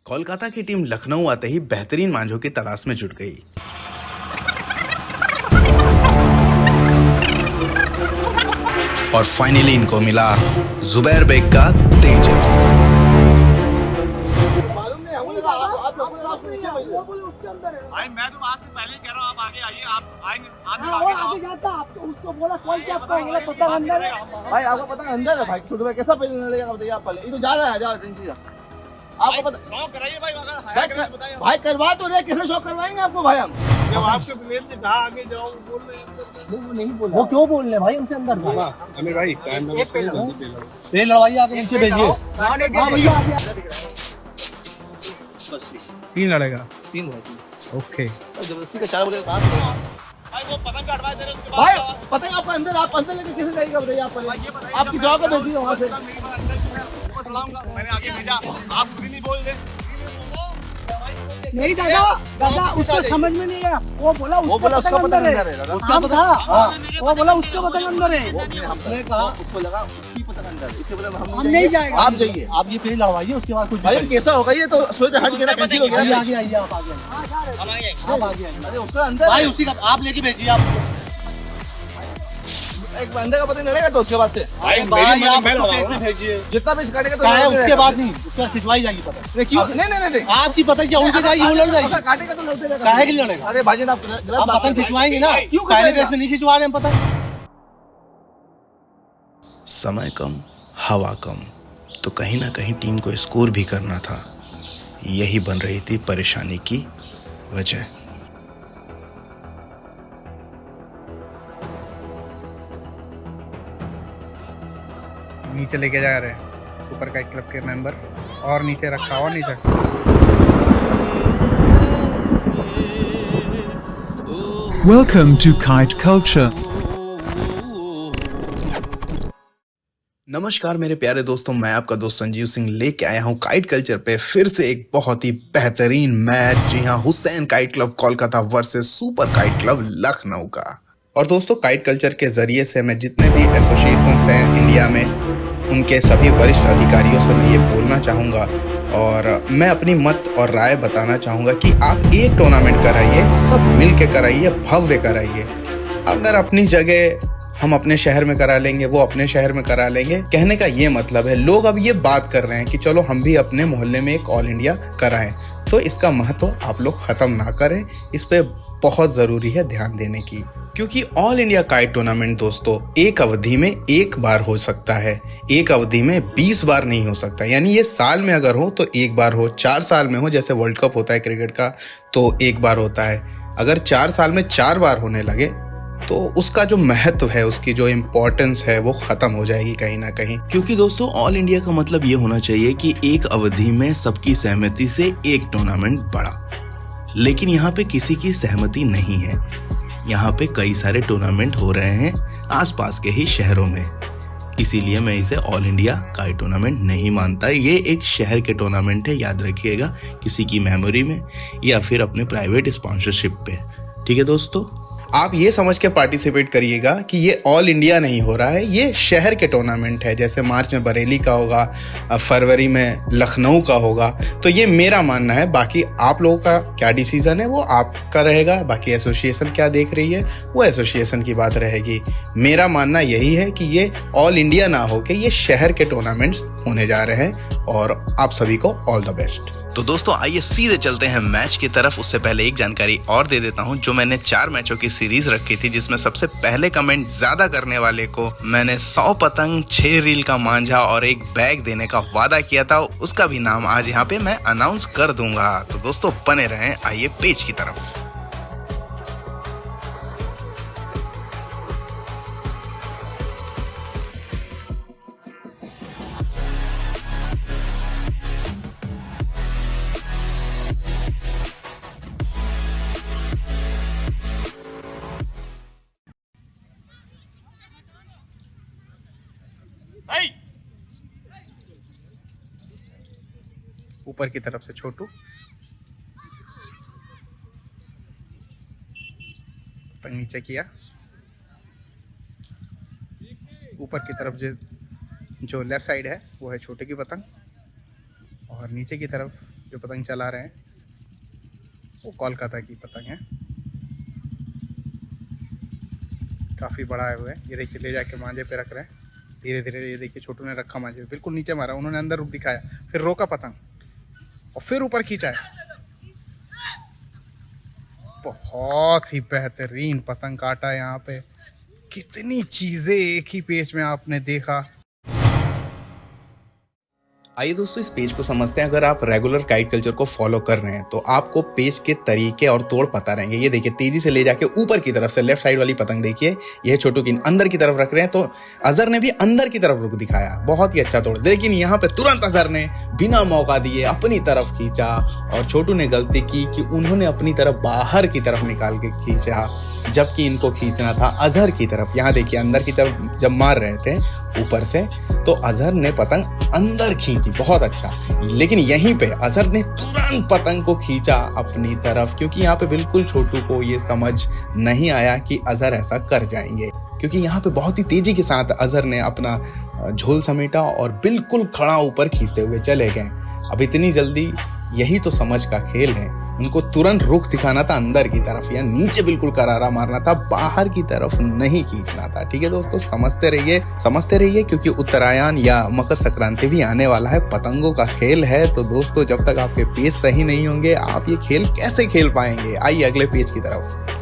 कोलकाता की टीम लखनऊ आते ही बेहतरीन मांझों की तलाश में जुट गई। और फाइनली इनको मिला जुबैर बेग का तेजस। भाई मैं तो आपसे पहले ही कह रहा हूँ आप आगे आइए, आप आगे जाता आप तो उसको बोला कॉल किया आपको बोला पता अंदर है भाई, आपको पता अंदर है भाई, छोटे भाई कैसा पहले लड़ेगा बताइए आप पहले, ये तो जा रहा है, जाओ एजेंसी जा, आपको पता शौक कराइए भाई, अगर बताइए भाई करवा तो रहे, कैसे शौक करवाएंगे आपको भाई हम, जब आपके प्लेयर से कहा आगे जाओ बोल रहे हैं वो नहीं बोल वो क्यों बोल रहे भाई उनसे अंदर हमें भाई टाइम ये लड़वाइए आप नीचे भेजिए। हाँ भैया बस ठीक, 3 लड़ेगा 3 भाई ओके। जबरदस्ती का 4 बजे पास भाई वो पतंग का एडवाइस दे रहे उसके भाई बाद पता है आप अंदर लेके कैसे जाएगा बताइए आप पहले, आप किसी और को भेजिए वहाँ से, मैंने आगे भेजा, आप खुद ही नहीं बोल रहे। नहीं दादा उसको समझ में नहीं आया, वो बोला उसका पतंग पतंग अंदर अंदर है, है, काम था वो बोला उसका पतंग अंदर है, हमने कहा उसको लगा उसकी पतंग अंदर है, इससे बोले हम नहीं जाएगा। आप जाइए, आप ये पेज लड़वाइए उसके बाद कुछ भाई कैसा होगा ये तो सोच हट गया, कैंसिल हो गया, आगे आइए आप आगे आप आगे आइए अरे उसका अंदर भाई है। उसी का आप लेके भेजिए आप एक बंदे का पता नहीं लड़ेगा तो उसके बाद से भाई आप उसको पेज में भेजिए, जितना भी काटेगा तो चाहे लड़ते उसके रहेगा। बाद नहीं उसके बाद खिंचवाई जाएगी पता क्यों नहीं आपकी पतंग क्या उनके जाएगी वो लड़ जाएगी, ऐसा काटेगा तो लड़ते रहेगा, काहे के लिए लड़ेगा? अरे भाईजान आप गलत हम बात पतंग कर रहे हैं। खिंचवाएंगे ना, क्यों पहले खिंचवाएगा? पेज में नहीं खिंचवा रहे हम पतंग। समय कम, हवा कम, तो कहीं ना कहीं टीम को स्कोर भी करना था। यही बन रही थी परेशानी की वजह। नीचे लेके जा रहे हैं सुपर काइट क्लब के मेंबर, और नीचे रखा और नीचे। Welcome to Kite Culture. नमस्कार मेरे प्यारे दोस्तों, मैं आपका दोस्त संजीव सिंह लेके आया हूँ काइट कल्चर पे फिर से एक बहुत ही बेहतरीन मैच। जी हाँ, Hussain kite club Kolkata versus super kite club Lucknow का। और दोस्तों, काइट कल्चर के जरिए से मैं जितने भी एसोसिएशंस हैं इंडिया में, उनके सभी वरिष्ठ अधिकारियों से मैं ये बोलना चाहूँगा और मैं अपनी मत और राय बताना चाहूँगा कि आप एक टूर्नामेंट कराइए, सब मिल के कराइए, भव्य कराइए। अगर अपनी जगह हम अपने शहर में करा लेंगे, वो अपने शहर में करा लेंगे, कहने का ये मतलब है लोग अब ये बात कर रहे हैं कि चलो हम भी अपने मोहल्ले में एक ऑल इंडिया कराएं, तो इसका महत्व आप लोग ख़त्म ना करें। इस पे बहुत ज़रूरी है ध्यान देने की, क्योंकि ऑल इंडिया काइट टूर्नामेंट दोस्तों एक अवधि में एक बार हो सकता है, एक अवधि में 20 बार नहीं हो सकता। यानी ये साल में अगर हो तो एक बार हो, 4 साल में हो, जैसे वर्ल्ड कप होता है क्रिकेट का तो एक बार होता है। अगर 4 साल में 4 बार होने लगे तो उसका जो महत्व है, उसकी जो इम्पोर्टेंस है वो ख़त्म हो जाएगी कहीं ना कहीं। क्योंकि दोस्तों, ऑल इंडिया का मतलब ये होना चाहिए कि एक अवधि में सबकी सहमति से एक टूर्नामेंट बढ़ा, लेकिन यहाँ पे किसी की सहमति नहीं है। यहाँ पे कई सारे टूर्नामेंट हो रहे हैं आसपास के ही शहरों में, इसीलिए मैं इसे ऑल इंडिया काइट टूर्नामेंट नहीं मानता। ये एक शहर के टूर्नामेंट है, याद रखिएगा, किसी की मेमोरी में या फिर अपने प्राइवेट स्पॉन्सरशिप पे। ठीक है दोस्तों, आप ये समझ के पार्टिसिपेट करिएगा कि ये ऑल इंडिया नहीं हो रहा है, ये शहर के टूर्नामेंट है। जैसे मार्च में बरेली का होगा, फरवरी में लखनऊ का होगा। तो ये मेरा मानना है, बाकी आप लोगों का क्या डिसीजन है वो आपका रहेगा। बाकी एसोसिएशन क्या देख रही है वो एसोसिएशन की बात रहेगी। मेरा मानना यही है कि ये ऑल इंडिया ना हो के ये शहर के टूर्नामेंट्स होने जा रहे हैं, और आप सभी को ऑल द बेस्ट। तो दोस्तों, आइए सीधे चलते हैं मैच की तरफ। उससे पहले एक जानकारी और दे देता हूं, जो मैंने 4 मैचों की सीरीज रखी थी, जिसमें सबसे पहले कमेंट ज्यादा करने वाले को मैंने 100 पतंग, 6 रील का मांझा और एक बैग देने का वादा किया था। उसका भी नाम आज यहाँ पे मैं अनाउंस कर दूंगा। तो दोस्तों बने रहें, आइए पेज की तरफ। ऊपर की तरफ से छोटू, पतंग नीचे किया, ऊपर की तरफ जो लेफ्ट साइड है वो है छोटे की पतंग, और नीचे की तरफ जो पतंग चला रहे हैं वो कोलकाता की पतंग है, काफ़ी बड़ा है वो है। ये देखिए ले जाके मांझे पे रख रहे हैं धीरे धीरे। ये देखिए छोटू ने रखा मांझे पे, बिल्कुल नीचे मारा, उन्होंने अंदर रुक दिखाया, फिर रोका पतंग और फिर ऊपर खींचा है। बहुत ही बेहतरीन पतंग काटा है यहाँ पे। कितनी चीज़ें एक ही पेज में आपने देखा। आइए दोस्तों इस पेज को समझते हैं। अगर आप रेगुलर काइट कल्चर को फॉलो कर रहे हैं तो आपको पेज के तरीके और तोड़ पता रहेंगे। ये देखिए तेजी से ले जाके ऊपर की तरफ से लेफ्ट साइड वाली पतंग देखिए, यह छोटू की अंदर की तरफ रख रहे हैं तो अजहर ने भी अंदर की तरफ रुख दिखाया, बहुत ही अच्छा तोड़। लेकिन यहाँ पे तुरंत अजहर ने बिना मौका दिए अपनी तरफ खींचा और छोटू ने गलती की कि उन्होंने अपनी तरफ बाहर की तरफ निकाल के खींचा, जबकि इनको खींचना था अजहर की तरफ। यहाँ देखिए अंदर की तरफ जब मार रहे थे ऊपर से तो अजहर ने पतंग अंदर खींची, बहुत अच्छा। लेकिन यहीं पे अजहर ने तुरंत पतंग को खींचा अपनी तरफ, क्योंकि यहाँ पे बिल्कुल छोटू को ये समझ नहीं आया कि अजहर ऐसा कर जाएंगे, क्योंकि यहाँ पे बहुत ही तेजी के साथ अजहर ने अपना झोल समेटा और बिल्कुल खड़ा ऊपर खींचते हुए चले गए। अब इतनी जल्दी, यही तो समझ का खेल है। उनको तुरंत रुख दिखाना था अंदर की तरफ या नीचे बिल्कुल करारा मारना था, बाहर की तरफ नहीं खींचना था। ठीक है दोस्तों, समझते रहिए क्योंकि उत्तरायण या मकर संक्रांति भी आने वाला है, पतंगों का खेल है। तो दोस्तों जब तक आपके पेज सही नहीं होंगे आप ये खेल कैसे खेल पाएंगे। आइए अगले पेज की तरफ।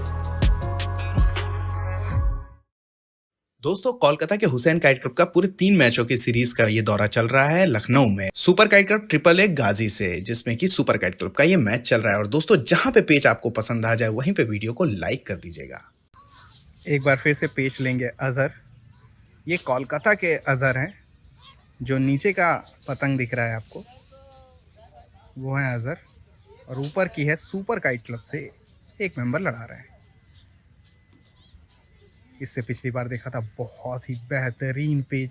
दोस्तों कोलकाता के हुसैन काइट क्लब का पूरे 3 मैचों की सीरीज का ये दौरा चल रहा है लखनऊ में super kite club triple A Ghazi से, जिसमें कि सुपर काइट क्लब का ये मैच चल रहा है। और दोस्तों जहां पे पेज आपको पसंद आ जाए वहीं पे वीडियो को लाइक कर दीजिएगा। एक बार फिर से पेज लेंगे अजहर। ये कोलकाता के अजहर हैं, जो नीचे का पतंग दिख रहा है आपको वो है अजहर, और ऊपर की है सुपर काइट क्लब से एक मेंबर लड़ा रहे हैं। इससे पिछली बार देखा था, बहुत ही बेहतरीन पेज।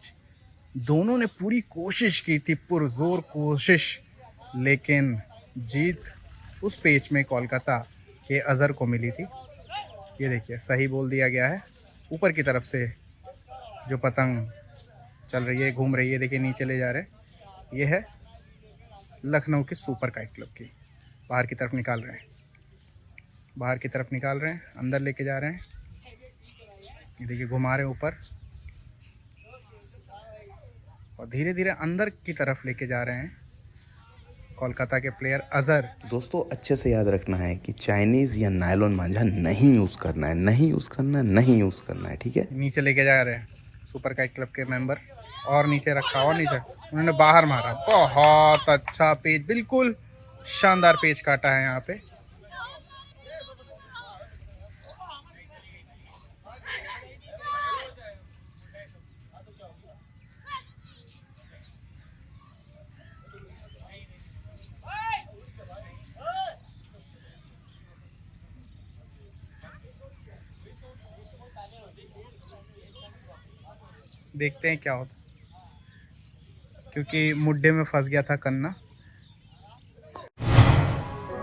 दोनों ने पूरी कोशिश की थी, पुरजोर कोशिश, लेकिन जीत उस पेज में कोलकाता के अजहर को मिली थी। ये देखिए सही बोल दिया गया है। ऊपर की तरफ से जो पतंग चल रही है, घूम रही है, देखिए नीचे ले जा रहे हैं। ये है लखनऊ के सुपर काइट क्लब की। बाहर की तरफ निकाल रहे हैं, बाहर की तरफ निकाल रहे हैं, अंदर लेके जा रहे हैं। ये देखिए घुमा रहे हैं ऊपर और धीरे धीरे अंदर की तरफ लेके जा रहे हैं कोलकाता के प्लेयर अजहर। दोस्तों अच्छे से याद रखना है कि चाइनीज या नायलॉन मांझा नहीं यूज करना है, नहीं यूज करना है, ठीक है। नीचे लेके जा रहे हैं सुपर काइट क्लब के मेंबर, और नीचे रखा और नीचे उन्होंने बाहर मारा। बहुत अच्छा पेज, बिल्कुल शानदार पेज काटा है यहाँ पे। देखते हैं क्या होता, क्योंकि मुड्ढे में फंस गया था कन्ना।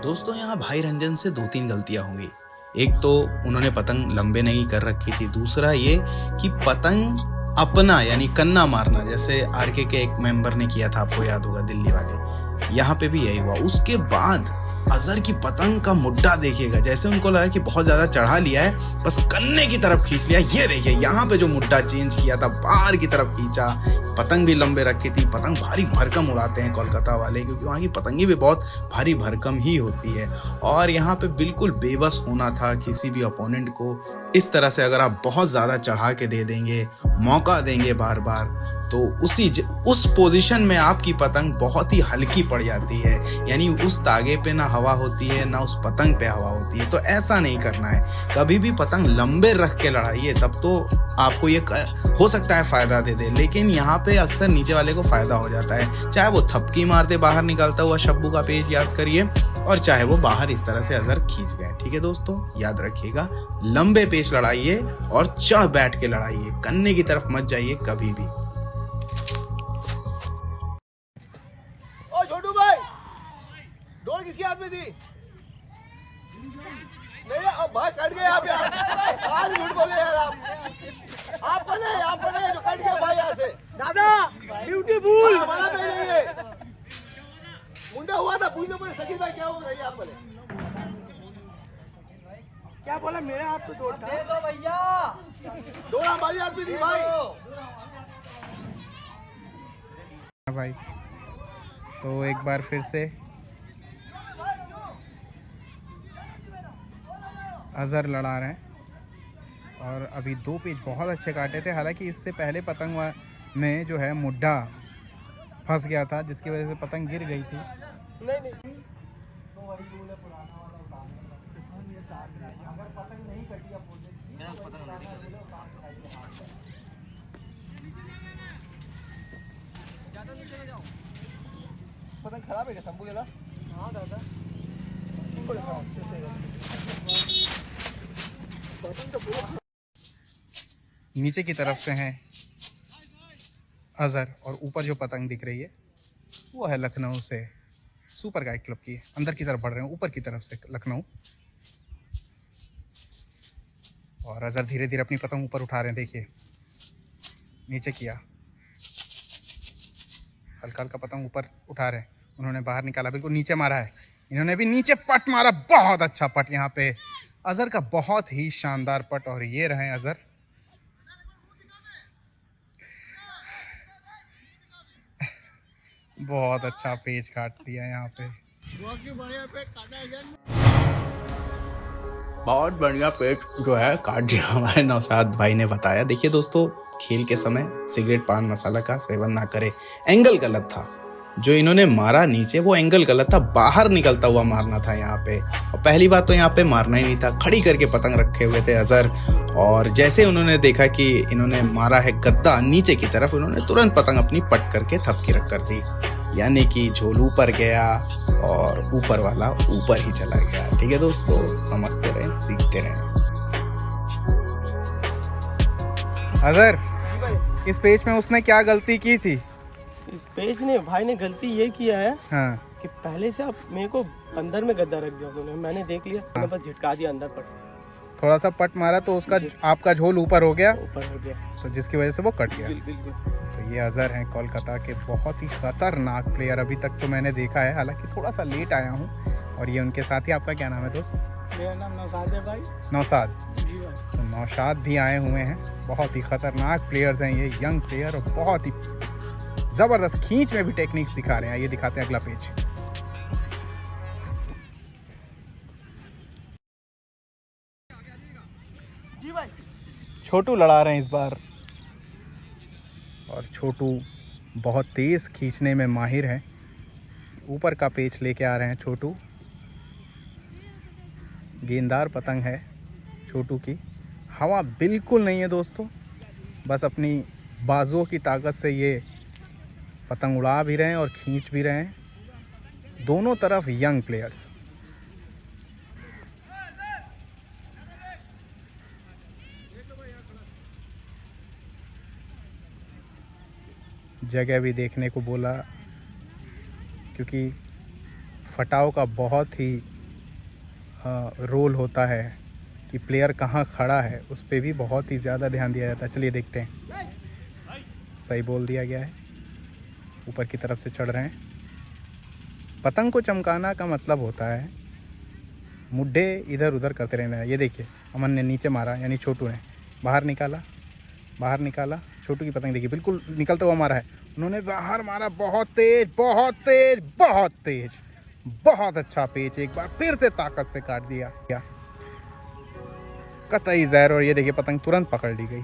दोस्तों यहाँ भाई रंजन से 2-3 गलतियां होंगी। एक तो उन्होंने पतंग लंबे नहीं कर रखी थी, दूसरा ये कि पतंग अपना यानी कन्ना मारना, जैसे आरके के एक मेंबर ने किया था, आपको याद होगा दिल्ली वाले, यहाँ पे भी यही हुआ। उसके बाद अजहर की पतंग का मुड्ढा देखिएगा, जैसे उनको लगा कि बहुत ज्यादा चढ़ा लिया है, बस कन्ने की तरफ खींच लिया। ये देखिए यहाँ पे जो मुड्ढा चेंज किया था, बाहर की तरफ खींचा। पतंग भी लंबे रखी थी। पतंग भारी भरकम उड़ाते हैं कोलकाता वाले, क्योंकि वहाँ की पतंगी भी बहुत भारी भरकम ही होती है। और यहाँ पे बिल्कुल बेबस होना था किसी भी अपोनेंट को। इस तरह से अगर आप बहुत ज़्यादा चढ़ा के दे देंगे, मौका देंगे बार बार, तो उस पोजीशन में आपकी पतंग बहुत ही हल्की पड़ जाती है, यानी उस तागे पे ना हवा होती है ना उस पतंग पे हवा होती है। तो ऐसा नहीं करना है, कभी भी पतंग लंबे रख के लड़ाइए, तब तो आपको ये हो सकता है फ़ायदा दे दे। लेकिन यहाँ पे अक्सर नीचे वाले को फ़ायदा हो जाता है, चाहे वो थपकी मारते बाहर निकलता हुआ शब्बू का पेज याद करिए, और चाहे वो बाहर इस तरह से अजहर खींच गए। ठीक है दोस्तों, याद रखिएगा, लंबे पेज लड़ाइए और चढ़ बैठ के लड़ाइए, कन्ने की तरफ मत जाइए कभी भी। ओ छोटू भाई, डोर किसके हाथ में थी? नहीं, अब भाई कट गए आप यार, आज झूठ बोले यार आप बने जो कट गए भाई यहाँ से। दादा ब्यूटीफुल हमारा पे नहीं है, मुंडा हुआ था, पूछ लो बोले शकील भाई क्या हुआ बताइए आप बोले। क्या बोला मेरे हाथ पे तोड़ दे दो भैया, दौड़ा हमारी हाथ में थी भाई। भाई तो एक बार फिर से अजहर लड़ा रहे हैं और अभी 2 पेज बहुत अच्छे काटे थे। हालांकि इससे पहले पतंग में जो है मुड्ढा फंस गया था, जिसकी वजह से पतंग गिर गई थी। नहीं नहीं पतंग खराब है क्या शंभू गेला? हाँ दादा नीचे की तरफ से हैं अजहर और ऊपर जो पतंग दिख रही है वो है लखनऊ से सुपर काइट क्लब की। अंदर की तरफ बढ़ रहे हैं, ऊपर की तरफ से लखनऊ। और अजहर धीरे धीरे अपनी पतंग ऊपर उठा रहे हैं। देखिए नीचे किया, हल्का हल्का पतंग ऊपर उठा रहे हैं। उन्होंने बाहर निकाला, बिल्कुल नीचे मारा है। इन्होंने भी नीचे पट मारा, बहुत अच्छा पट यहाँ पे अजहर का, बहुत ही शानदार पट। और ये रहे अजहर। बहुत अच्छा पेज काट दिया यहाँ पे। बहुत बढ़िया पेट जो है काट दिया हमारे नौशाद भाई ने बताया। देखिए दोस्तों, खेल के समय सिगरेट पान मसाला का सेवन ना करें। एंगल गलत था जो इन्होंने मारा नीचे, वो एंगल गलत था, बाहर निकलता हुआ मारना था यहाँ पे। और पहली बात तो यहाँ पे मारना ही नहीं था, खड़ी करके पतंग रखे हुए थे अजहर। और जैसे उन्होंने देखा कि इन्होंने मारा है गद्दा नीचे की तरफ, उन्होंने तुरंत पतंग अपनी पट करके थपकी रख कर दी, यानी कि झोल ऊपर गया और ऊपर वाला ऊपर ही चला गया। ठीक है दोस्तों, समझते रहें, सीखते रहें। अजहर, इस पेज में उसने क्या गलती की थी? इस पेज ने भाई ने गलती ये किया है हाँ कि पहले से आप मेरे को अंदर में गद्दा रख दिया उन्होंने, मैंने देख लिया, मैंने बस झटका दिया अंदर पट, थोड़ा सा पट मारा तो उसका आपका झोल ऊपर हो गया, ऊपर हो गया, तो जिसकी वजह से वो कट गया। बिल्कुल। तो ये अजहर हैं कोलकाता के, बहुत ही खतरनाक प्लेयर अभी तक तो मैंने देखा है। हालांकि थोड़ा सा लेट आया हूँ। और ये उनके साथ ही, आपका क्या नाम है दोस्त? मेरा नाम नौशाद है भाई। नौशाद। जी भाई। तो नौशाद भी आए हुए हैं। बहुत ही खतरनाक प्लेयर्स हैं ये, यंग प्लेयर, और बहुत ही ज़बरदस्त खींच में भी टेक्निक्स दिखा रहे हैं। ये दिखाते हैं अगला पेज। जी भाई। छोटू लड़ा रहे हैं इस बार, और छोटू बहुत तेज़ खींचने में माहिर है। ऊपर का पेच लेके आ रहे हैं छोटू। गेंदार पतंग है छोटू की, हवा बिल्कुल नहीं है दोस्तों, बस अपनी बाजुओं की ताकत से ये पतंग उड़ा भी रहे हैं और खींच भी रहे हैं। दोनों तरफ यंग प्लेयर्स। जगह भी देखने को बोला, क्योंकि फटाव का बहुत ही रोल होता है कि प्लेयर कहाँ खड़ा है, उस पर भी बहुत ही ज़्यादा ध्यान दिया जाता है। चलिए देखते हैं। सही बोल दिया गया है। ऊपर की तरफ से चढ़ रहे हैं। पतंग को चमकाना का मतलब होता है मुड्ढे इधर उधर करते रहना है। ये देखिए, अमन ने नीचे मारा, यानी छोटू ने बाहर निकाला। छोटू की पतंग देखिए, बिल्कुल निकलता हुआ मारा है। उन्होंने बाहर मारा, बहुत तेज, बहुत तेज, बहुत तेज, बहुत अच्छा पेच। एक बार फिर से ताकत से काट दिया क्या, कतई जहर। और ये देखिए, पतंग तुरंत पकड़ ली गई।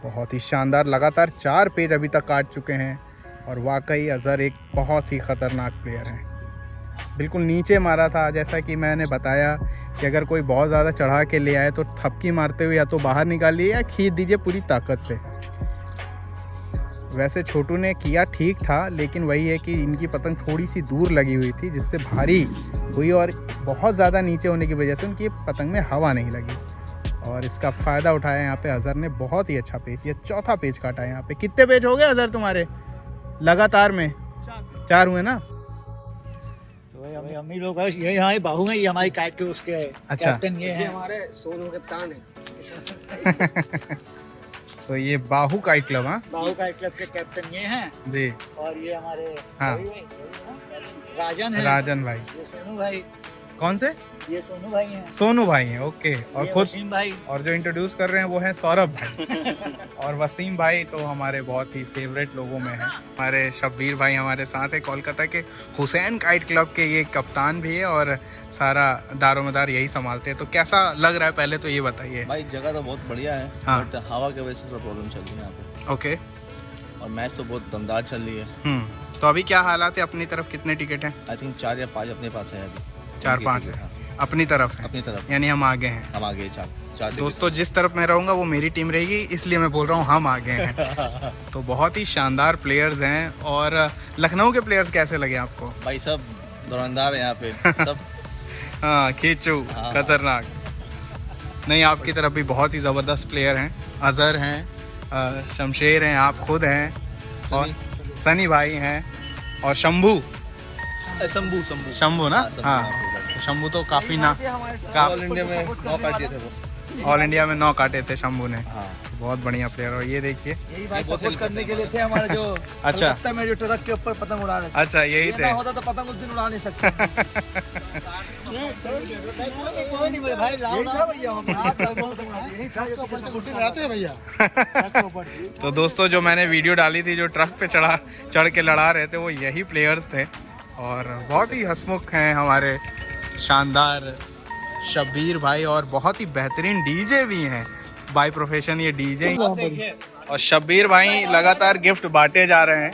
बहुत ही शानदार, लगातार 4 पेज अभी तक काट चुके हैं। और वाकई अजहर एक बहुत ही ख़तरनाक प्लेयर है। बिल्कुल नीचे मारा था, जैसा कि मैंने बताया कि अगर कोई बहुत ज़्यादा चढ़ा के ले आए तो थपकी मारते हुए या तो बाहर निकालिए या खींच दीजिए पूरी ताकत से। वैसे छोटू ने किया ठीक था, लेकिन वही है कि इनकी पतंग थोड़ी सी दूर लगी हुई थी, जिससे भारी हुई, और बहुत ज़्यादा नीचे होने की वजह से उनकी पतंग में हवा नहीं लगी। और इसका फ़ायदा उठाया यहाँ पे अजहर ने। बहुत ही अच्छा पेज, ये चौथा पेज काटा है यहाँ पे। कितने पेज हो गए अजहर तुम्हारे लगातार में? 4 हुए ना? हम ही लोग ये यहाँ बाहू हैं, ये हमारी काइट के उसके अच्छा। कैप्टन ये हैं। हमारे सोनू कप्तान है। तो ये बाहू काइट क्लब, हाँ बाहू काइट क्लब के कैप्टन ये हैं, जी। और ये हमारे हाँ। रवि भाई, राजन है, राजन भाई। ये सोनू भाई, कौन से? ये सोनू भाई हैं, सोनू भाई हैं, ओके। और ये खुद वसीम भाई। और जो इंट्रोड्यूस कर रहे हैं वो है सौरभ भाई। और वसीम भाई तो हमारे बहुत ही फेवरेट लोगों में हैं। हमारे शब्बीर भाई हमारे साथ है, कोलकाता के हुसैन काइट क्लब के ये कप्तान भी है और सारा दारोमदार यही संभालते हैं। तो कैसा लग रहा है पहले तो ये बताइए। भाई जगह तो बहुत बढ़िया है, हाँ। बट हवा की वजह से थोड़ा प्रॉब्लम चल रही है यहाँ पे, ओके। और मैच तो बहुत दमदार चल रही है। तो अभी क्या हालात है? अपनी तरफ कितने टिकट हैं? आई थिंक 4 या 5 अपने पास है अभी। 4-5 हाँ, अपनी तरफ है, अपनी तरफ यानी हम आगे हैं। हम आगे 4 दोस्तों जिस तरफ मैं रहूँगा वो मेरी टीम रहेगी, इसलिए मैं बोल रहा हूँ हम आगे हैं। तो बहुत ही शानदार प्लेयर्स हैं। और लखनऊ के प्लेयर्स कैसे लगे आपको? भाई सब धुरंधार है यहाँ पे सब। हाँ, खींचू हाँ। खतरनाक। नहीं, आपकी तरफ भी बहुत ही ज़बरदस्त प्लेयर हैं। अजहर हैं, शमशेर हैं, आप खुद हैं, और सनी भाई हैं, और शंभू शंभू ना। हाँ, शंभू तो काफ़ी ना ऑल इंडिया में 9 काट दिए थे वो। ऑल इंडिया में 9 काटे थे शंभू ने। हाँ। बहुत बढ़िया प्लेयर। और ये देखिए, यही भाई सपोर्ट करने के लिए थे हमारे जो अच्छा। कलकत्ता में जो ट्रक के ऊपर पतंग उड़ा रहे थे। अच्छा यही ये थे। ना होता तो पतंग उस दिन उड़ा नहीं सकते। कोई नहीं मेरे भाई, यही था भैया, यही था जो किसी सपोर्टिंग रहते हैं भैया। तो दोस्तों जो मैंने वीडियो डाली थी, जो ट्रक पे चढ़ के लड़ा रहे थे, वो यही प्लेयर्स थे। और बहुत ही हंसमुख हैं हमारे शानदार शब्बीर भाई, और बहुत ही बेहतरीन डीजे भी हैं बाय प्रोफेशन, ये डीजे। और शब्बीर भाई लगातार गिफ्ट बांटे जा रहे हैं।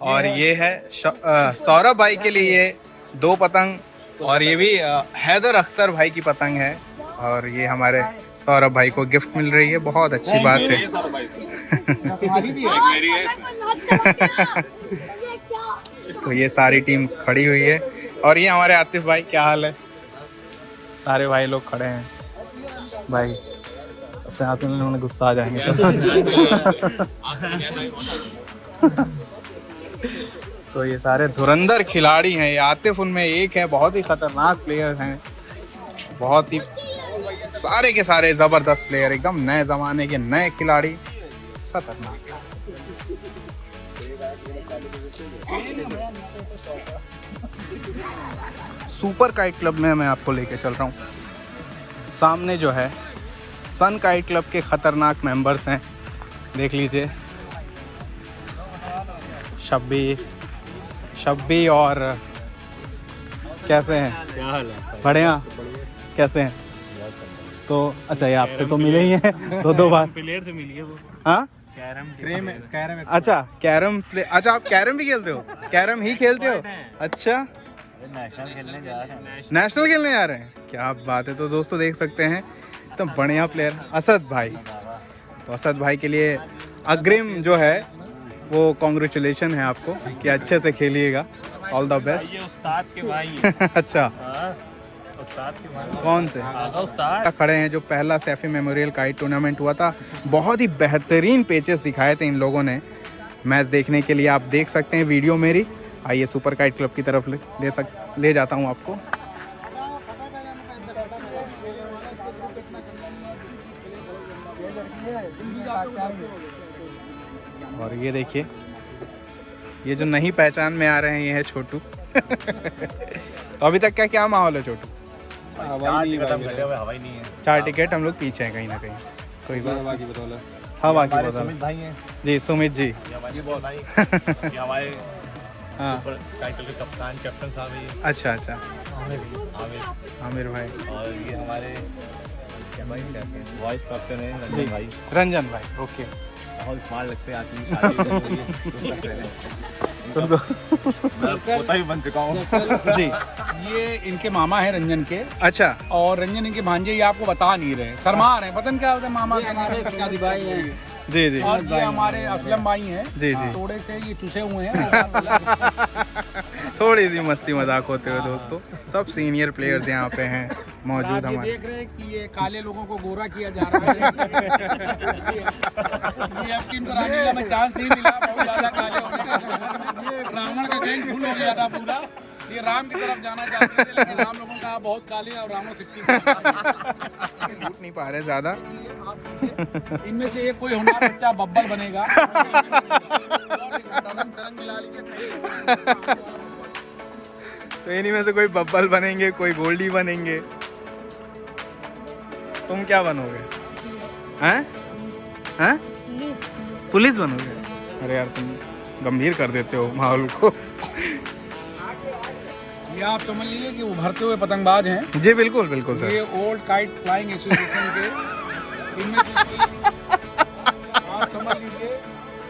और ये है सौरभ भाई के लिए 2 पतंग, और ये भी हैदर अख्तर भाई की पतंग है। और ये हमारे सौरभ भाई को गिफ्ट मिल रही है, बहुत अच्छी बात है। तो ये सारी टीम खड़ी हुई है। और ये हमारे आतिफ भाई, क्या हाल है? सारे भाई लोग खड़े हैं भाई, सबसे हाथ में उन्होंने गुस्सा आ जाएंगे। तो ये सारे धुरंधर खिलाड़ी हैं। ये आतिफ उनमें एक है, बहुत ही खतरनाक प्लेयर हैं, बहुत ही सारे के सारे जबरदस्त प्लेयर, एकदम नए जमाने के नए खिलाड़ी, खतरनाक। सुपर काइट क्लब में मैं आपको लेके चल रहा हूँ। सामने जो है सन काइट क्लब के खतरनाक मेंबर्स हैं, देख लीजिए। शब्बी और कैसे हैं? क्या हाल है? बढ़िया, कैसे हैं? तो अच्छा, ये आपसे तो मिले ही हैं 2 बार। प्लेयर से मिली है वो। हाँ, कैरम अच्छा कैरम प्ले, अच्छा आप कैरम भी खेलते हो? कैरम ही खेलते हो? अच्छा, नेशनल खेलने जा रहे हैं। नेशनल खेलने जा रहे हैं, क्या बात है। तो दोस्तों देख सकते हैं तो बढ़िया प्लेयर असद भाई। तो असद भाई के लिए अग्रिम जो है वो कॉन्ग्रेचुलेशन है आपको कि अच्छे से खेलिएगा, ऑल द बेस्ट। ये उस्ताद के भाई है। अच्छा, उस्ताद के भाई। कौन से? उस्ताद खड़े हैं जो पहला सैफी मेमोरियल काइट टूर्नामेंट हुआ था, बहुत ही बेहतरीन पेचेस दिखाए थे इन लोगों ने। मैच देखने के लिए आप देख सकते हैं वीडियो मेरी। आइए सुपर काइट क्लब की तरफ ले जाता हूँ आपको। और ये देखिए, ये जो नहीं पहचान में आ रहे हैं, ये है छोटू। तो अभी तक क्या माहौल है छोटू? हवा ही नहीं है। 4 टिकट, हम लोग पीछे हैं कहीं ना कहीं। कोई बात, हवा की हमारे बदल। सुमित भाई हैं। जी सुमित जी। ये हमारे हाँ, सुपर टाइटल के कप्तान कैप्टन साहब हैं ये। अच्छा अच्छा, आमिर आमिर भाई। और ये हमारे वॉइस कैप्टन है जी, रंजन भाई। रंजन भाई, ओके। बहुत स्मार्ट लगते हैं आदमी, शादी हो रही है। तो मैं पोता ही बन चुका हूँ। जी, ये इनके मामा है रंजन के, अच्छा और रंजन इनके भांजे, ये आपको बता नहीं रहे, शर्मा रहे हैं। पता नहीं क्या होता है मामा के भाई हैं। जी जी और ये हमारे असलम भाई हैं। जी जी। थोड़े से ये चुसे हुए हैं। थोड़ी सी मस्ती मजाक होते हुए दोस्तों, सब सीनियर प्लेयर्स यहाँ पे हैं मौजूद आप ये हमारे। देख रहे हैं कि ये काले लोगों को गोरा किया जा रहा है। ये अब किन कराने का मैं चांस नहीं मिला, बहुत ज्यादा काले होने का। रावण का गैंग फुल हो गया था पूरा। ये राम की तरफ जाना चाहते थे, लेकिन राम लोगों का बहुत काले और रावण सिक्की लूट नहीं पा रहे ज्यादा। इनमें से एक कोई होनहार बच्चा बब्बर बनेगा। सरंग मिला लीजिए। तो इन्हीं में से कोई बब्बल बनेंगे, कोई गोल्डी बनेंगे। तुम क्या बनोगे? हैं? हैं? पुलिस बनोगे? अरे यार तुम गंभीर कर देते हो माहौल को। ये आप समझ लीजिए कि उभरते हुए पतंगबाज हैं। जी बिल्कुल बिल्कुल सर। ये ओल्ड काइट फ्लाइंग एसोसिएशन के इनमें से आप समझ लीजिए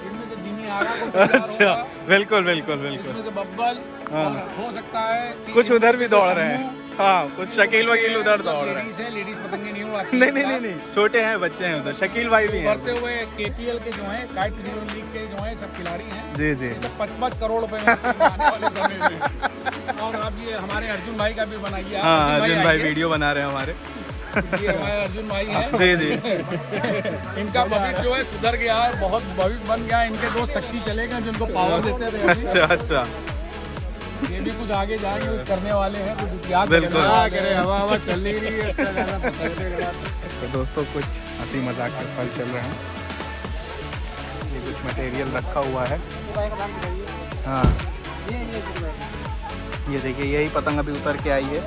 इनमें से जिमी आगा को तैयार अच्छा होगा, बिल्कुल बिल्कुल बिल्कुल। इसमें से बब्बल और हो सकता है कि कुछ उधर भी दौड़ रहे हैं। हाँ कुछ शकील वकील उधर दौड़ रहे हैं। लेडीज है, लेडीज पतंगे नहीं उड़ाती। नहीं छोटे हैं, बच्चे हैं उधर। शकील भाई भी हैं। उभरते हुए केपीएल के जो हैं, काइट रीजन लीग के जो हैं सब खिलाड़ी हैं। जी जी। ये सब 55 करोड़ रुपए में आने वाले समय में। और अब ये हमारे अर्जुन भाई का भी बनाइए। हाँ अर्जुन भाई आइए। वीडियो बना रहे हैं हमारे। ये हमारे अर्जुन भाई हैं। जी जी। इनका भविष्य जो है सुधर गया और बहुत भविष्य बन गया। इनके दो शक्ति चले गए जिनको पावर देते थे अभी। अच्छा अच्छा। ये भी कुछ आगे जाएंगे, कुछ करने वाले हैं, कुछ इतिहास बिल्कुल। हवा हवा चल नहीं रही है। अच्छा ज़्यादा पकड़ने के बाद तो दोस्तों कुछ हंसी मजाक के पल चल रहे हैं। ये कुछ मटेरियल रखा हुआ है। हाँ ये देखिए यही पतंग अभी उतर के आई है।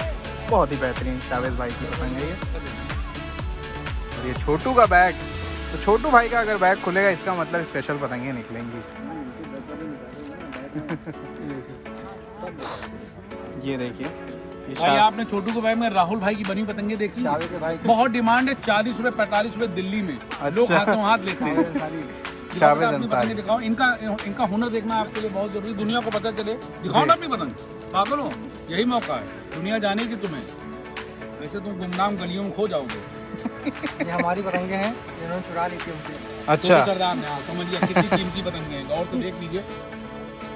बहुत ही बेहतरीन शावेद भाई की पतंग है ये। और ये छोटू का बैग, तो छोटू भाई का अगर बैग खुलेगा इसका मतलब स्पेशल पतंगें निकलेंगी। ये देखिए ये भाई आपने छोटू के भाई में राहुल भाई की बनी पतंगे देखी? बहुत डिमांड है, 40 रुपए 45 रुपए दिल्ली में। लोग हाथों हाथ लेते हैं। शावेद अपनी अंसारी। पतंगे दिखाओ। इनका हुनर देखना आपके लिए बहुत जरूरी। दुनिया को पता चले। दिखाओ ना अपनी पतंग। पागल हो, यही मौका है दुनिया जानेगी तुम्हें। वैसे तुम गुमनाम गलियों में खो जाओगे। ये हमारी पतंगे हैं, इन्होंने चुरा ली थी हमसे। अच्छा सरदार ने, हाँ, समझिए कितनी कीमती पतंगे हैं। गौर से देख लीजिए,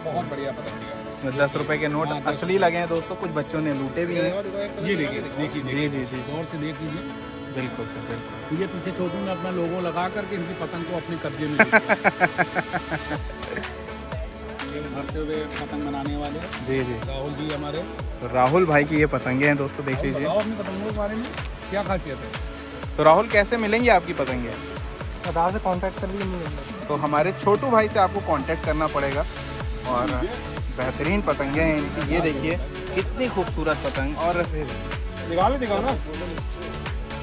बहुत बढ़िया पतंगे हैं। इसमें 10 रुपए के नोट असली लगे हैं दोस्तों। कुछ बच्चों ने लूटे भी हैं। ये देखिए देखिए जी जी जी गौर से देख लीजिए। बिल्कुल सर बिल्कुल। ये पीछे छोटू ने अपना लोगो लगा करके इनकी पतंग को अपने कब्जे में ले लिया। ये उभरते हुए पतंग बनाने वाले जी जी। राहुल जी हमारे। तो राहुल भाई की ये पतंगे हैं दोस्तों, देख लीजिए। बताओ अपनी पतंगों के बारे में क्या खासियत है? तो राहुल कैसे मिलेंगी आपकी पतंगे? सरदार से कांटेक्ट कर लिए मिलेंगे। तो हमारे छोटू भाई से आपको कांटेक्ट करना पड़ेगा। और बेहतरीन पतंगे हैं इनकी। ये देखिए कितनी खूबसूरत पतंग। और दिखाओ ना।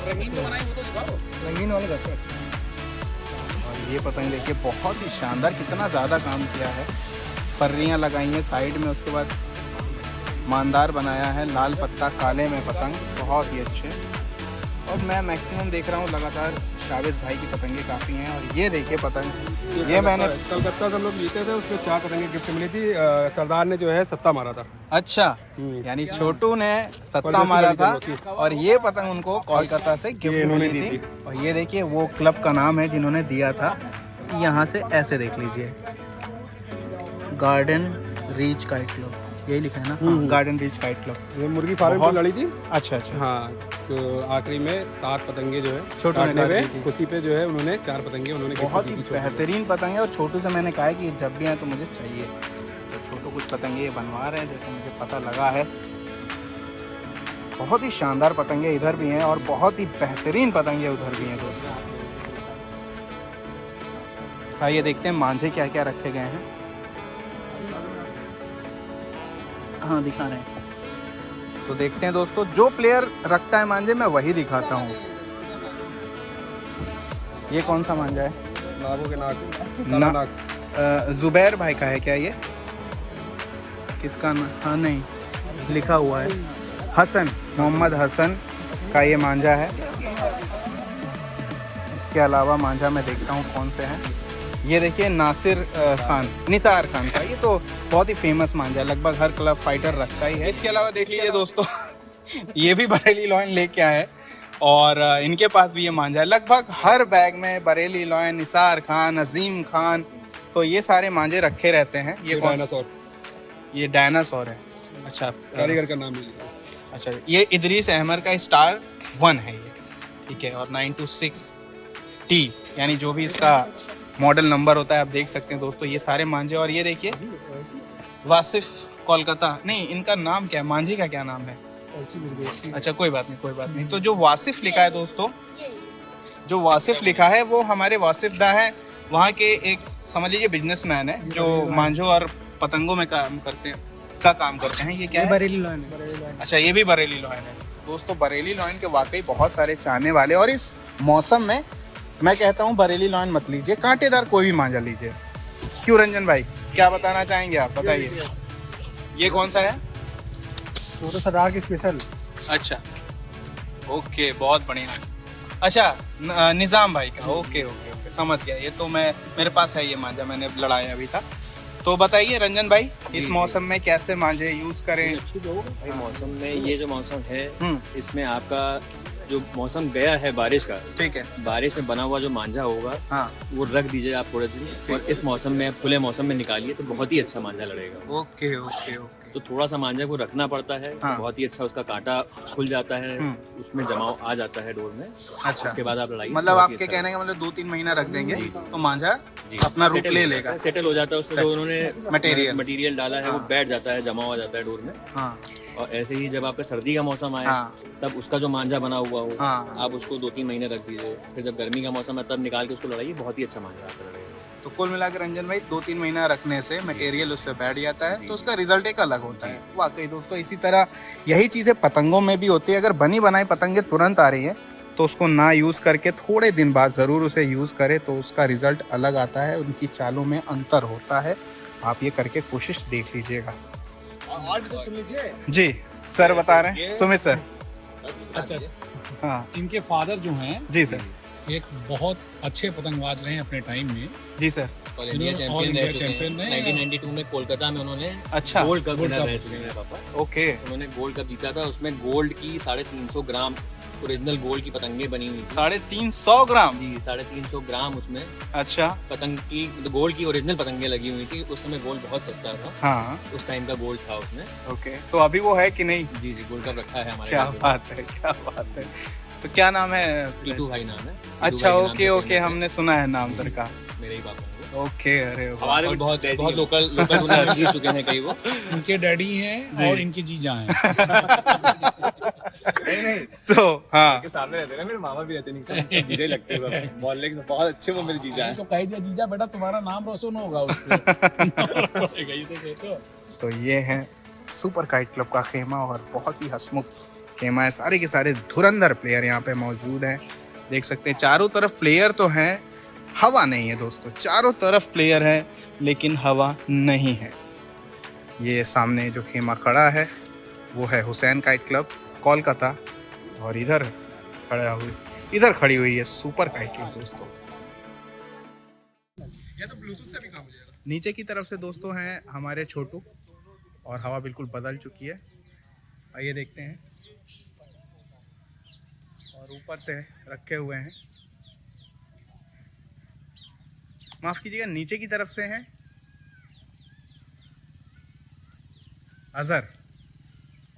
रंगीन तो बनाई, वो तो दिखाओ। रंगीन वाले घर पे। और ये पतंग देखिए बहुत ही शानदार, कितना ज़्यादा काम किया है। पर्रियाँ लगाई हैं साइड में, उसके बाद मानदार बनाया है, लाल पत्ता काले में पतंग, बहुत ही अच्छे। और मैं मैक्सिमम देख रहा हूँ लगातार शावेद भाई की पतंगे काफ़ी हैं। और ये देखिए पतंग, ये मैंने कलकत्ता से हम लोग जीते थे, उसमें 4 पतंगे गिफ्ट मिली थी। सरदार ने जो है सट्टा मारा था। अच्छा, यानी छोटू ने सट्टा मारा था और ये पतंग उनको कोलकाता से गिफ्ट इन्होंने मिली दी थी। और ये देखिए वो क्लब का नाम है जिन्होंने दिया था। यहाँ से ऐसे देख लीजिए, गार्डन रीच काइट क्लब, यही लिखा है ना? हाँ, गार्डन रीच काइट क्लब। ये मुर्गी फार्म पे लड़ी थी। अच्छा अच्छा। हाँ, तो आखिरी में 7 पतंगे जो है छोटू ने काटने काट पे, दी थी। खुशी पे जो है उन्होंने 4 पतंगे उन्होंने gift बहुत दी ही थी छोटू को। बेहतरीन पतंग है। और छोटू से मैंने कहा है कि जब भी आए तो मुझे चाहिए। तो छोटू कुछ पतंगे बनवा रहे हैं जैसे मुझे पता लगा है। बहुत ही शानदार पतंगे इधर भी हैं और बहुत ही बेहतरीन पतंगे उधर भी हैं दोस्तों। आइए देखते हैं मांझे क्या क्या रखे गए हैं। हाँ दिखा रहे हैं, तो देखते हैं दोस्तों। जो प्लेयर रखता है मांझे मैं वही दिखाता हूँ। ये कौन सा मांझा है? नागों के नाक, ना- काला नाग। जुबैर भाई का है क्या ये? किसका नाम? हाँ नहीं लिखा हुआ है, हसन, मोहम्मद हसन का ये मांझा है। इसके अलावा मांझा मैं देखता हूँ कौन से हैं। ये देखिए नासिर खान, निसार खान का, ये तो बहुत ही फेमस मांझा है, लगभग हर क्लब फाइटर रखता ही है। इसके अलावा देख लीजिए दोस्तों ये भी बरेली लॉयन लेके आए और इनके पास भी ये मांझा है। लगभग हर बैग में बरेली लॉयन, निसार खान, अजीम खान, तो ये सारे मांझे रखे रहते हैं। ये कौन? डायनासोर, ये डायनासोर है। अच्छा, कारीगर का नाम है। अच्छा, ये इदरीस अहमद का स्टार 1 है ये, ठीक है। और 926T यानी जो भी इसका मॉडल नंबर होता है, आप देख सकते हैं दोस्तों ये सारे मांझे। और ये देखिए वासिफ कोलकाता, नहीं इनका नाम क्या है, मांझी का क्या नाम है? अच्छा कोई बात नहीं, कोई बात नहीं। तो जो वासिफ लिखा है दोस्तों, जो वासिफ लिखा है वो हमारे वासिफ दा है, वहाँ के एक समझ लीजिए बिजनेसमैन है जो मांझों और पतंगों में काम करते हैं। का काम करते हैं। ये क्या है? बरेली लॉयन है। अच्छा, ये भी बरेली लॉयन है दोस्तों। बरेली लॉयन के वाकई बहुत सारे चाहने वाले, और इस मौसम में मैं कहता हूँ बरेली लॉयन मत लीजिए, कांटेदार कोई भी मांझा लीजिए। क्यों रंजन भाई, क्या बताना चाहेंगे आप? बताइए। ये कौन सा है? वो तो सरदार की स्पेशल। अच्छा, ओके, बहुत बढ़िया। अच्छा, निज़ाम भाई का। ओके ओके ओके, समझ गया। ये तो मेरे पास है ये मांझा, मैंने लड़ाया अभी था। तो बताइए रंजन भाई, इस मौसम में कैसे मांझे यूज करें? भाई मौसम में ये जो मौसम है, इसमें आपका जो मौसम गया है बारिश का, ठीक है। बारिश में बना हुआ जो मांझा होगा, हाँ, वो रख दीजिए आप थोड़े दिन, और इस मौसम में खुले मौसम में निकालिए तो बहुत ही अच्छा मांझा लड़ेगा। Okay okay okay. तो थोड़ा सा मांझा को रखना पड़ता है, हाँ। बहुत ही अच्छा उसका कांटा खुल जाता है, उसमें जमाव आ जाता है डोर में। अच्छा, उसके बाद आप लड़ाइए। मतलब बहुत ही आपके अच्छा कहने का मतलब 2-3 महीना रख देंगे जी। तो मांझा जी, अपना रूप सेटल ले हो लेगा। जाता है, सेटल हो जाता है। उसमें जो उन्होंने मटेरियल डाला है, वो हाँ। बैठ जाता है, जमा हो जाता है डोर में। हाँ और ऐसे ही जब आपका सर्दी का मौसम आए, हाँ। तब उसका जो मांझा बना हुआ हो, हाँ। आप उसको 2-3 महीने रख दीजिए। फिर जब गर्मी का मौसम है तब निकाल के उसको लड़ाइए, बहुत ही अच्छा मांझा आपका लड़ेगा। तो कुल मिलाकर रंजन भाई 2-3 महीना रखने से मटेरियल उस पर बैठ जाता है, तो उसका रिजल्ट एक अलग होता है। वाकई दोस्तों, इसी तरह यही चीज़ें पतंगों में भी होती है। अगर बनी बनाई पतंगे तुरंत आ रही हैं तो उसको ना यूज़ करके थोड़े दिन बाद ज़रूर उसे यूज़ करें, तो उसका रिजल्ट अलग आता है, उनकी चालों में अंतर होता है। आप ये करके कोशिश देख लीजिएगा। और भी तो सुन लीजिए। जी सर बता रहे हैं, सुमित सर। अच्छा, हाँ इनके फादर जो हैं जी सर। एक बहुत अच्छे पतंगबाज रहे हैं अपने टाइम में। जी सर। ऑल इंडिया इन्होंने चैंपियन ऑल इंडिया रह चुके चैंपियन हैं। रहे हैं। 1992 में कोलकाता में उन्होंने अच्छा। Gold cup gold winner cup रह चुके हैं पापा। ओके। उन्होंने गोल्ड कप जीता था, उसमें गोल्ड की 350 ग्राम ओरिजिनल गोल्ड की पतंगे बनी हुई थी। 350 ग्राम? जी, 350 ग्राम उसमें अच्छा। पतंग की, गोल्ड की ओरिजिनल पतंगे लगी हुई थी। उस समय गोल्ड बहुत सस्ता था, हाँ उस टाइम का गोल्ड था उसमें। ओके, तो अभी वो है कि नहीं? जी जी, गोल्ड कप रखा है हमारे क्या पास। बात है, क्या बात है। तो क्या नाम है? टीटू भाई नाम है। टीटू अच्छा, भाई के नाम ओके से ओके, famous है। हमने सुना है नाम सर का। मेरे ही पापा हैं। ओके, अरे वाह। हमारे भी बहुत लोकल टूर्नामेंट जीत चुके हैं कई वो। इनके डैडी हैं और इनकी जीजा हैं। तो हाँ, के सामने रहते हैं ना, मेरे मामा भी रहते नहीं, जीजा ही लगते हैं सब। मोहल्ले के बहुत अच्छे वो मेरे जीजा हैं। तो कह दिया जीजा बेटा तुम्हारा नाम रोशन होगा उससे। पड़ेगा, ये तो सोचो। तो ये है सुपर काइट क्लब का खेमा, और बहुत ही हंसमुख खेमा है। सारे के सारे धुरंधर प्लेयर यहाँ पे मौजूद हैं, देख सकते हैं। चारों तरफ प्लेयर तो हैं, हवा नहीं है दोस्तों। चारों तरफ प्लेयर है लेकिन हवा नहीं है। ये सामने जो खेमा खड़ा है वो है हुसैन काइट क्लब कोलकाता, और इधर खड़ी हुई है सुपर काइट क्लब दोस्तों। ये तो ब्लूटूथ से भी काम हो जाएगा। नीचे की तरफ से दोस्तों हैं हमारे छोटू, और हवा बिल्कुल बदल चुकी है। आइए देखते हैं। और ऊपर से रखे हुए हैं, माफ कीजिएगा, नीचे की तरफ से हैं अजहर,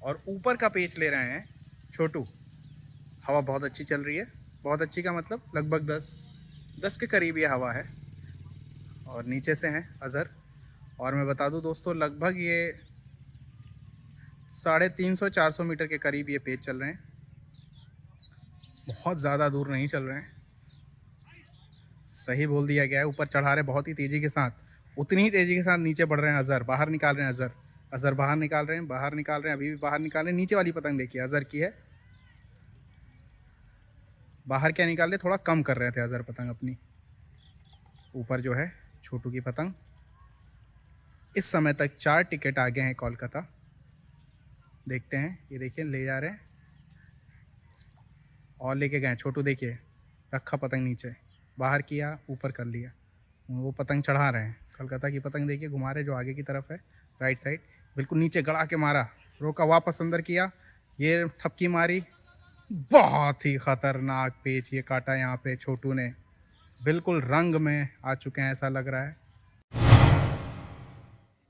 और ऊपर का पेच ले रहे हैं छोटू। हवा बहुत अच्छी चल रही है, बहुत अच्छी का मतलब लगभग 10 के करीब ये हवा है। और नीचे से हैं अजहर, और मैं बता दूं दोस्तों, लगभग ये 350-400 मीटर के करीब ये पेच चल रहे हैं, बहुत ज़्यादा दूर नहीं चल रहे हैं। सही बोल दिया गया है, ऊपर चढ़ा रहे बहुत ही तेज़ी के साथ, उतनी ही तेज़ी के साथ नीचे बढ़ रहे हैं अजहर। बाहर निकाल रहे हैं अजहर बाहर निकाल रहे हैं, अभी भी बाहर निकाल रहे हैं। नीचे वाली पतंग देखिए अजहर की है, बाहर क्या निकाल रहे, थोड़ा कम कर रहे थे अजहर पतंग अपनी। ऊपर जो है छोटू की पतंग। इस समय तक 4 टिकट आगे हैं कोलकाता। देखते हैं, ये देखिए ले जा रहे हैं और लेके गए छोटू। देखिए रखा पतंग नीचे, बाहर किया, ऊपर कर लिया, वो पतंग चढ़ा रहे हैं। कोलकाता की पतंग देखिए घुमा रहे, जो आगे की तरफ है राइट साइड, बिल्कुल नीचे गड़ा के मारा, रोका, वापस अंदर किया, ये थपकी मारी। बहुत ही ख़तरनाक पेच ये काटा यहाँ पे छोटू ने, बिल्कुल रंग में आ चुके हैं ऐसा लग रहा है।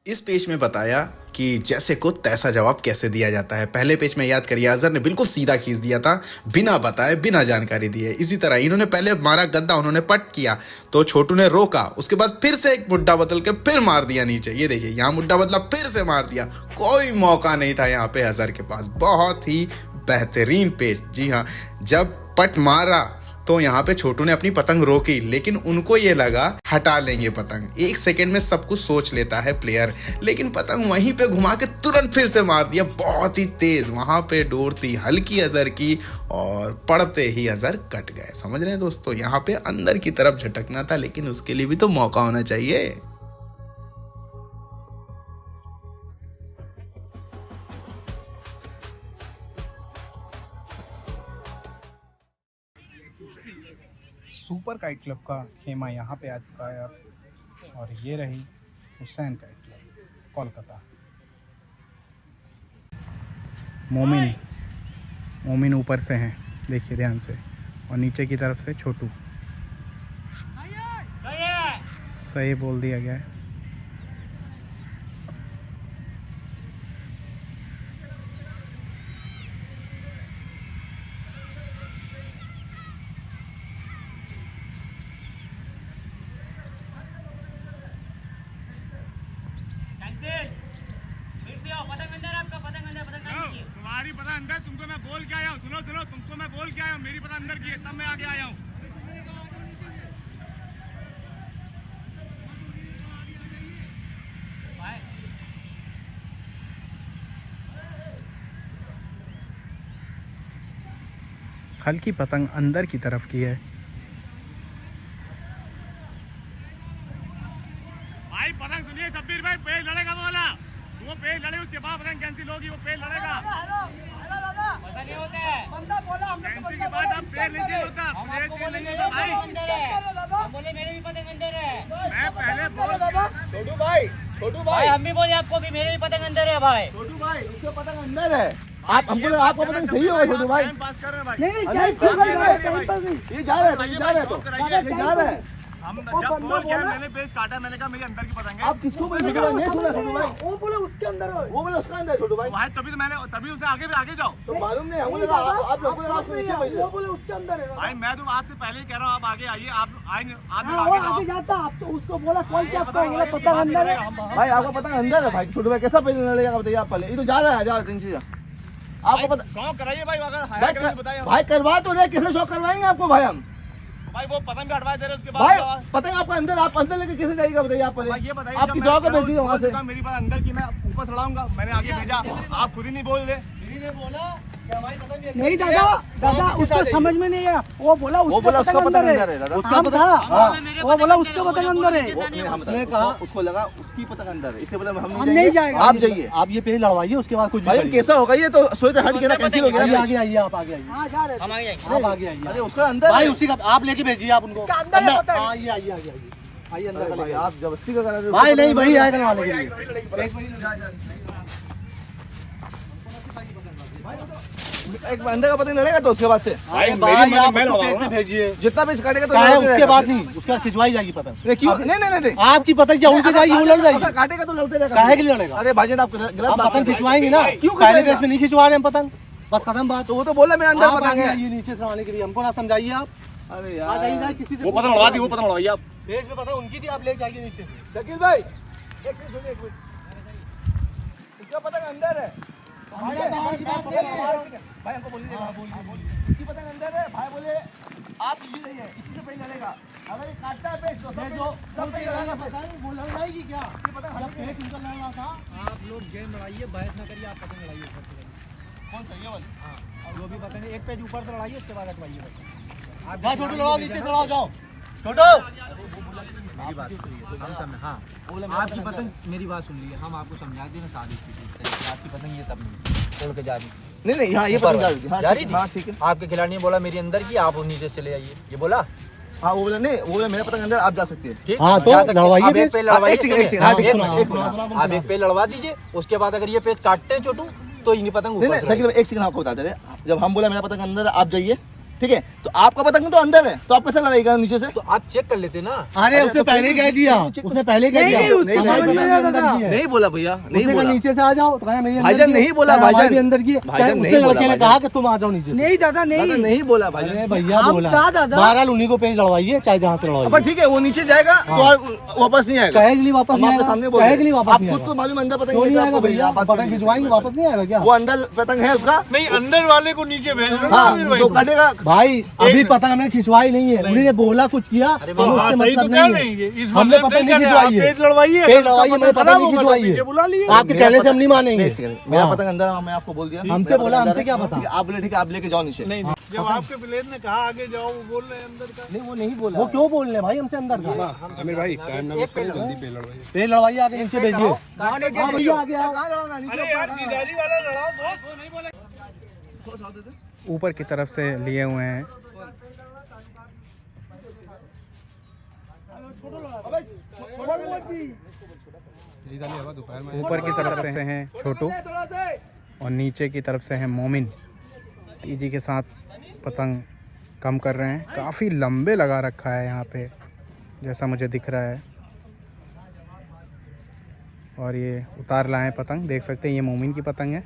इस पेज में बताया कि जैसे को तैसा जवाब कैसे दिया जाता है। पहले पेज में याद करिए अजहर ने बिल्कुल सीधा खींच दिया था, बिना बताए, बिना जानकारी दिए। इसी तरह इन्होंने पहले मारा गद्दा, उन्होंने पट किया तो छोटू ने रोका, उसके बाद फिर से एक मुड्डा बदल के फिर मार दिया नीचे। ये देखिए यहाँ मुड्डा बदला, फिर से मार दिया, कोई मौका नहीं था यहाँ पे अजहर के पास। बहुत ही बेहतरीन पेज। जी हाँ, जब पट मारा तो यहाँ पे छोटू ने अपनी पतंग रोकी, लेकिन उनको ये लगा हटा लेंगे पतंग। 1 सेकंड में सब कुछ सोच लेता है प्लेयर, लेकिन पतंग वहीं पे घुमा के तुरंत फिर से मार दिया बहुत ही तेज। वहां पे डोर थी हल्की अजहर की और पड़ते ही अजहर कट गए। समझ रहे हैं दोस्तों, यहाँ पे अंदर की तरफ झटकना था, लेकिन उसके लिए भी तो मौका होना चाहिए। सुपर काइट क्लब का खेमा यहाँ पे आ चुका है अब, और ये रही हुसैन काइट क्लब कोलकाता। मोमिन ऊपर से हैं, देखिए ध्यान से, और नीचे की तरफ से छोटू। सही बोल दिया गया है। तुम्हारी पता अंदर, तुमको मैं बोल के आया हूँ। सुनो सुनो, तुमको मैं बोल के आया हूँ, मेरी पता अंदर की है, तब मैं आगे आया हूँ। हल्की पतंग अंदर की तरफ की है। भाई पतंग सुनिए शब्बीर भाई, पेज लड़ेगा वो वाला, वो पेज लड़े उसके बाद पतंग कैंसिल होगी, वो पेज लड़ेगा। ऐसा नहीं होता है, कैंसिल के बाद आप पेज नहीं चेंज होता, पेज चेंज नहीं होता भाई। बोले मेरे भी पतंग अंदर है। मैं पहले बोल छोटू भाई हम भी बोले आपको भी मेरे भी पतंग अंदर है भाई। छोटू भाई उसके पतंग अंदर है। आप हमको आपका पतंग सही होगा छोटू भाई। टाइम पास कर रहे हैं भाई। ये जा रहा है, ये जा रहा है, तो ये जा रहा है। हम जब बोल गया मैंने पेज काटा, मैंने कहा मेरी अंदर की पतंग है। आप किसको बोले छोटू भाई? नहीं सुना छोटू भाई, वो बोले उसके अंदर है। वो बोले उसका अंदर छोटू भाई। भाई तभी तो मैंने, तभी उसने आगे जाओ। तो मालूम नहीं, हमको लगा आप लोगों ने आपको नीचे भेज वो बोले उसके अंदर है। भाई मैं तो आपसे पहले ही कह रहा हूँ, आप आगे आइए, आप आगे वो आगे जाता, आप तो उसको बोला कॉल किया, आपको बोला पतंग अंदर है। भाई आपका पतंग अंदर है भाई। छोटू भाई कैसा पहले लड़ेगा बताइए आप पहले। ये तो जा रहा है, जा रहा है आपको पता। शौक कराइए भाई, अगर हायर करके बताइए भाई करवा तो रहे, कैसे शौक करवाएंगे आपको भाई हम? भाई। वो पतंग भी हटवा दे रहे उसके भाई बाद पतंग आपका अंदर, आप अंदर लेके कैसे जाइएगा बताइए आप भाई पहले। ये बताइए, आप जब किसी मैं और को भेज दीजिए वहाँ से। मेरी बात अंदर की, मैं ऊपर चढ़ाऊंगा, मैंने आगे भेजा, आप खुद ही नहीं बोल रहे। नहीं दादा, दादा उसको समझ में नहीं आया। वो बोला उसका पतंग अंदर है दादा। उसका पतंग, वो बोला उसका पतंग अंदर है। उसने कहा, उसको लगा उसकी पतंग अंदर है, इससे बोला हम नहीं जाएंगे। आप जाइए, आप ये पेज लड़वाइए, उसके बाद कुछ भाई कैसा होगा ये तो सोच हट के ना कैंसिल हो गया। आगे आइए, आप आगे आइए, हाँ जा रहे आप आगे आइए। अरे उसका अंदर भाई है। उसी का आप लेके भेजिए, आप उनको अंदर है पतंग। आइए आइए आइए आइए अंदर का भाई लेके आप जबरदस्ती का करा रहे हो। भाई नहीं, वही आएगा वाले के लिए। एक अंदर का पतंग लड़ेगा तो उसके बाद से भाई भाई आप उसको पेज में भेजिए, जितना भी काटेगा तो चाहे लड़ते उसके रहेगा। बाद नहीं, उसके बाद खिंचवाई जाएगी पतंग। नहीं क्यों? नहीं आपकी पतंग क्या उनके जाएगी, वो लड़ जाएगी। काटेगा तो लड़ते रहेगा। काहे के लिए लड़ेगा? अरे भाईजान आप गलत आप बात पतंग कर रहे हैं। खिंचवाएंगे ना, क्यों पहले खिंचवाएगा? पेज में नहीं खिंचवा रहे हम पतंग, बस खत्म बात। तो वो तो बोला मेरे अंदर आप पतंग आगे है। आइए नीचे से आने के लिए, हमको ना समझाइए आप। अरे आ जाइए यार किसी से वो पतंग लड़वा दी, वो पतंग लड़वाइए आप। पेज में पतंग उनकी थी, आप लेके आइए नीचे से। शकील भाई एक सेकंड सुनिए, एक मिनट। इसका पतंग अंदर है। भाई हमको बोलिए, इसकी पतंग अंदर है। भाई बोले आप इसी रहिए, इसी से पहले लड़ेगा। अगर ये काटता है पेज तो सब पे लड़ेगा। वो लड़ जाएगी क्या? ये पतंग जब पेज उनका लड़ रहा था, आप लोग गेम लड़ाइए, बहस ना करिए, आप पतंग लड़ाइए। कौन सा ये वाली? और जो भी पतंग एक पेज ऊपर से लड़ाइए, उसके बाद हटवाइए बस। जाओ छोटू लड़ाओ, नीचे से लड़ाओ, जाओ छोटू। आपकी पतंग, मेरी बात सुन लीजिए, हम आपको समझा दें ना सारी चीजें। आपकी पतंग ये तब नहीं तोड़ के जा रही, नहीं हाँ ये पतंग जा रही थी। जा रही थी। हाँ ठीक है। आपके खिलाड़ी ने बोला मेरी अंदर की, आप नीचे चले आइए, ये बोला। हाँ वो बोला नहीं, वो बोला मेरा पतंग अंदर, आप जा सकते हैं। ठीक, हाँ, तो जा सकते हैं। लड़वाइए आप एक पेज। पेज लड़वाइए, एक सेकंड, एक सेकंड, हाँ, एक एक मिनट, मिनट, एक मिनट। आप एक पेज लड़वा दीजिए, उसके बाद अगर ये पेज काटते हैं छोटू तो इन्हीं पतंग नहीं ऊपर नहीं से शकील भाई एक सेकंड आपको बता दे रहे। जब हम बोला मेरा पतंग अंदर है, आप जाइए, ठीक है? तो आपका पतंग तो अंदर है, तो आप कैसे लड़ाएगा नीचे से? तो आप चेक कर लेते ना। अरे उसने पहले कह दिया, उसने पहले कह दिया। नहीं, उसको हमारी समझ में भी नहीं अंदर आता की है। नहीं बोला भैया, नहीं उसने कहा बोला। नीचे से आ जाओ, तो कहा मेरी अंदर भाईजान की है। नहीं बोला, हमारी भाईजान। भी अंदर की है। भाईजान चाहे नहीं उसने बोला, लड़के ने भाईजान। कहा कि तुम आ जाओ नीचे से। नहीं दादा, दादा नहीं नहीं बोला भाईजान। अरे भैया हम बोला, कहा दादा। बहरहाल उन्हीं को पेज लड़वाइए, चाहे जहाँ से अब लड़वाइए। ठीक है, वो नीचे जाएगा तो और वापस नहीं आएगा। कहे के लिए वापस हम नहीं आपके आएगा, सामने बोल कहे रहे के लिए हैं। वापस आप नहीं खुद तो आएगा। मालूम अंदर पतंग क्यों नहीं है आएगा आपको भैया? आप बात पतंग कीजिए। खिंचवाएंगे, वापस नहीं आएगा क्या? वो अंदर पतंग है उसका। नहीं, अंदर वाले को नीचे भेज रहे हाँ तो काटेगा। भाई अभी पतंग हमने खिंचवाई नहीं है, उन्हीं ने बोला कुछ किया, हम उससे मतलब नहीं है। हमने पतंग नहीं खिंचवाई है, पेज लड़वाई है, मैंने पतंग नहीं खिंचवाई है। आपके कहने से हम नहीं मानेंगे। मेरा पतंग अंदर है, मैं आपको बोल दिया, हमसे बोला, हमसे क्या पता। आप बोले ठीक है, आप लेके जाओ नीचे। जब आपके प्लेयर ने कहा आगे जाओ, वो बोल रहे हैं अंदर का। नहीं वो नहीं बोला, वो क्यों बोल रहे हैं भाई हमसे अंदर का। आमिर भाई टाइम ना वेस्ट करिए, जल्दी पेड़ लड़वाइए। पेज लड़वाइए, आगे नीचे भेजिए। आगे आओ। अरे यार गिरधारी वाला लड़ाओ, दोस्त नहीं बोले। ऊपर की तरफ से लिए हुए हैं। ऊपर की तरफ से हैं छोटू और नीचे की तरफ से हैं मोमिन। तेजी के साथ पतंग कम कर रहे हैं। काफ़ी लंबे लगा रखा है यहाँ पे, जैसा मुझे दिख रहा है। और ये उतार लाए हैं पतंग, देख सकते हैं ये मोमिन की पतंग है।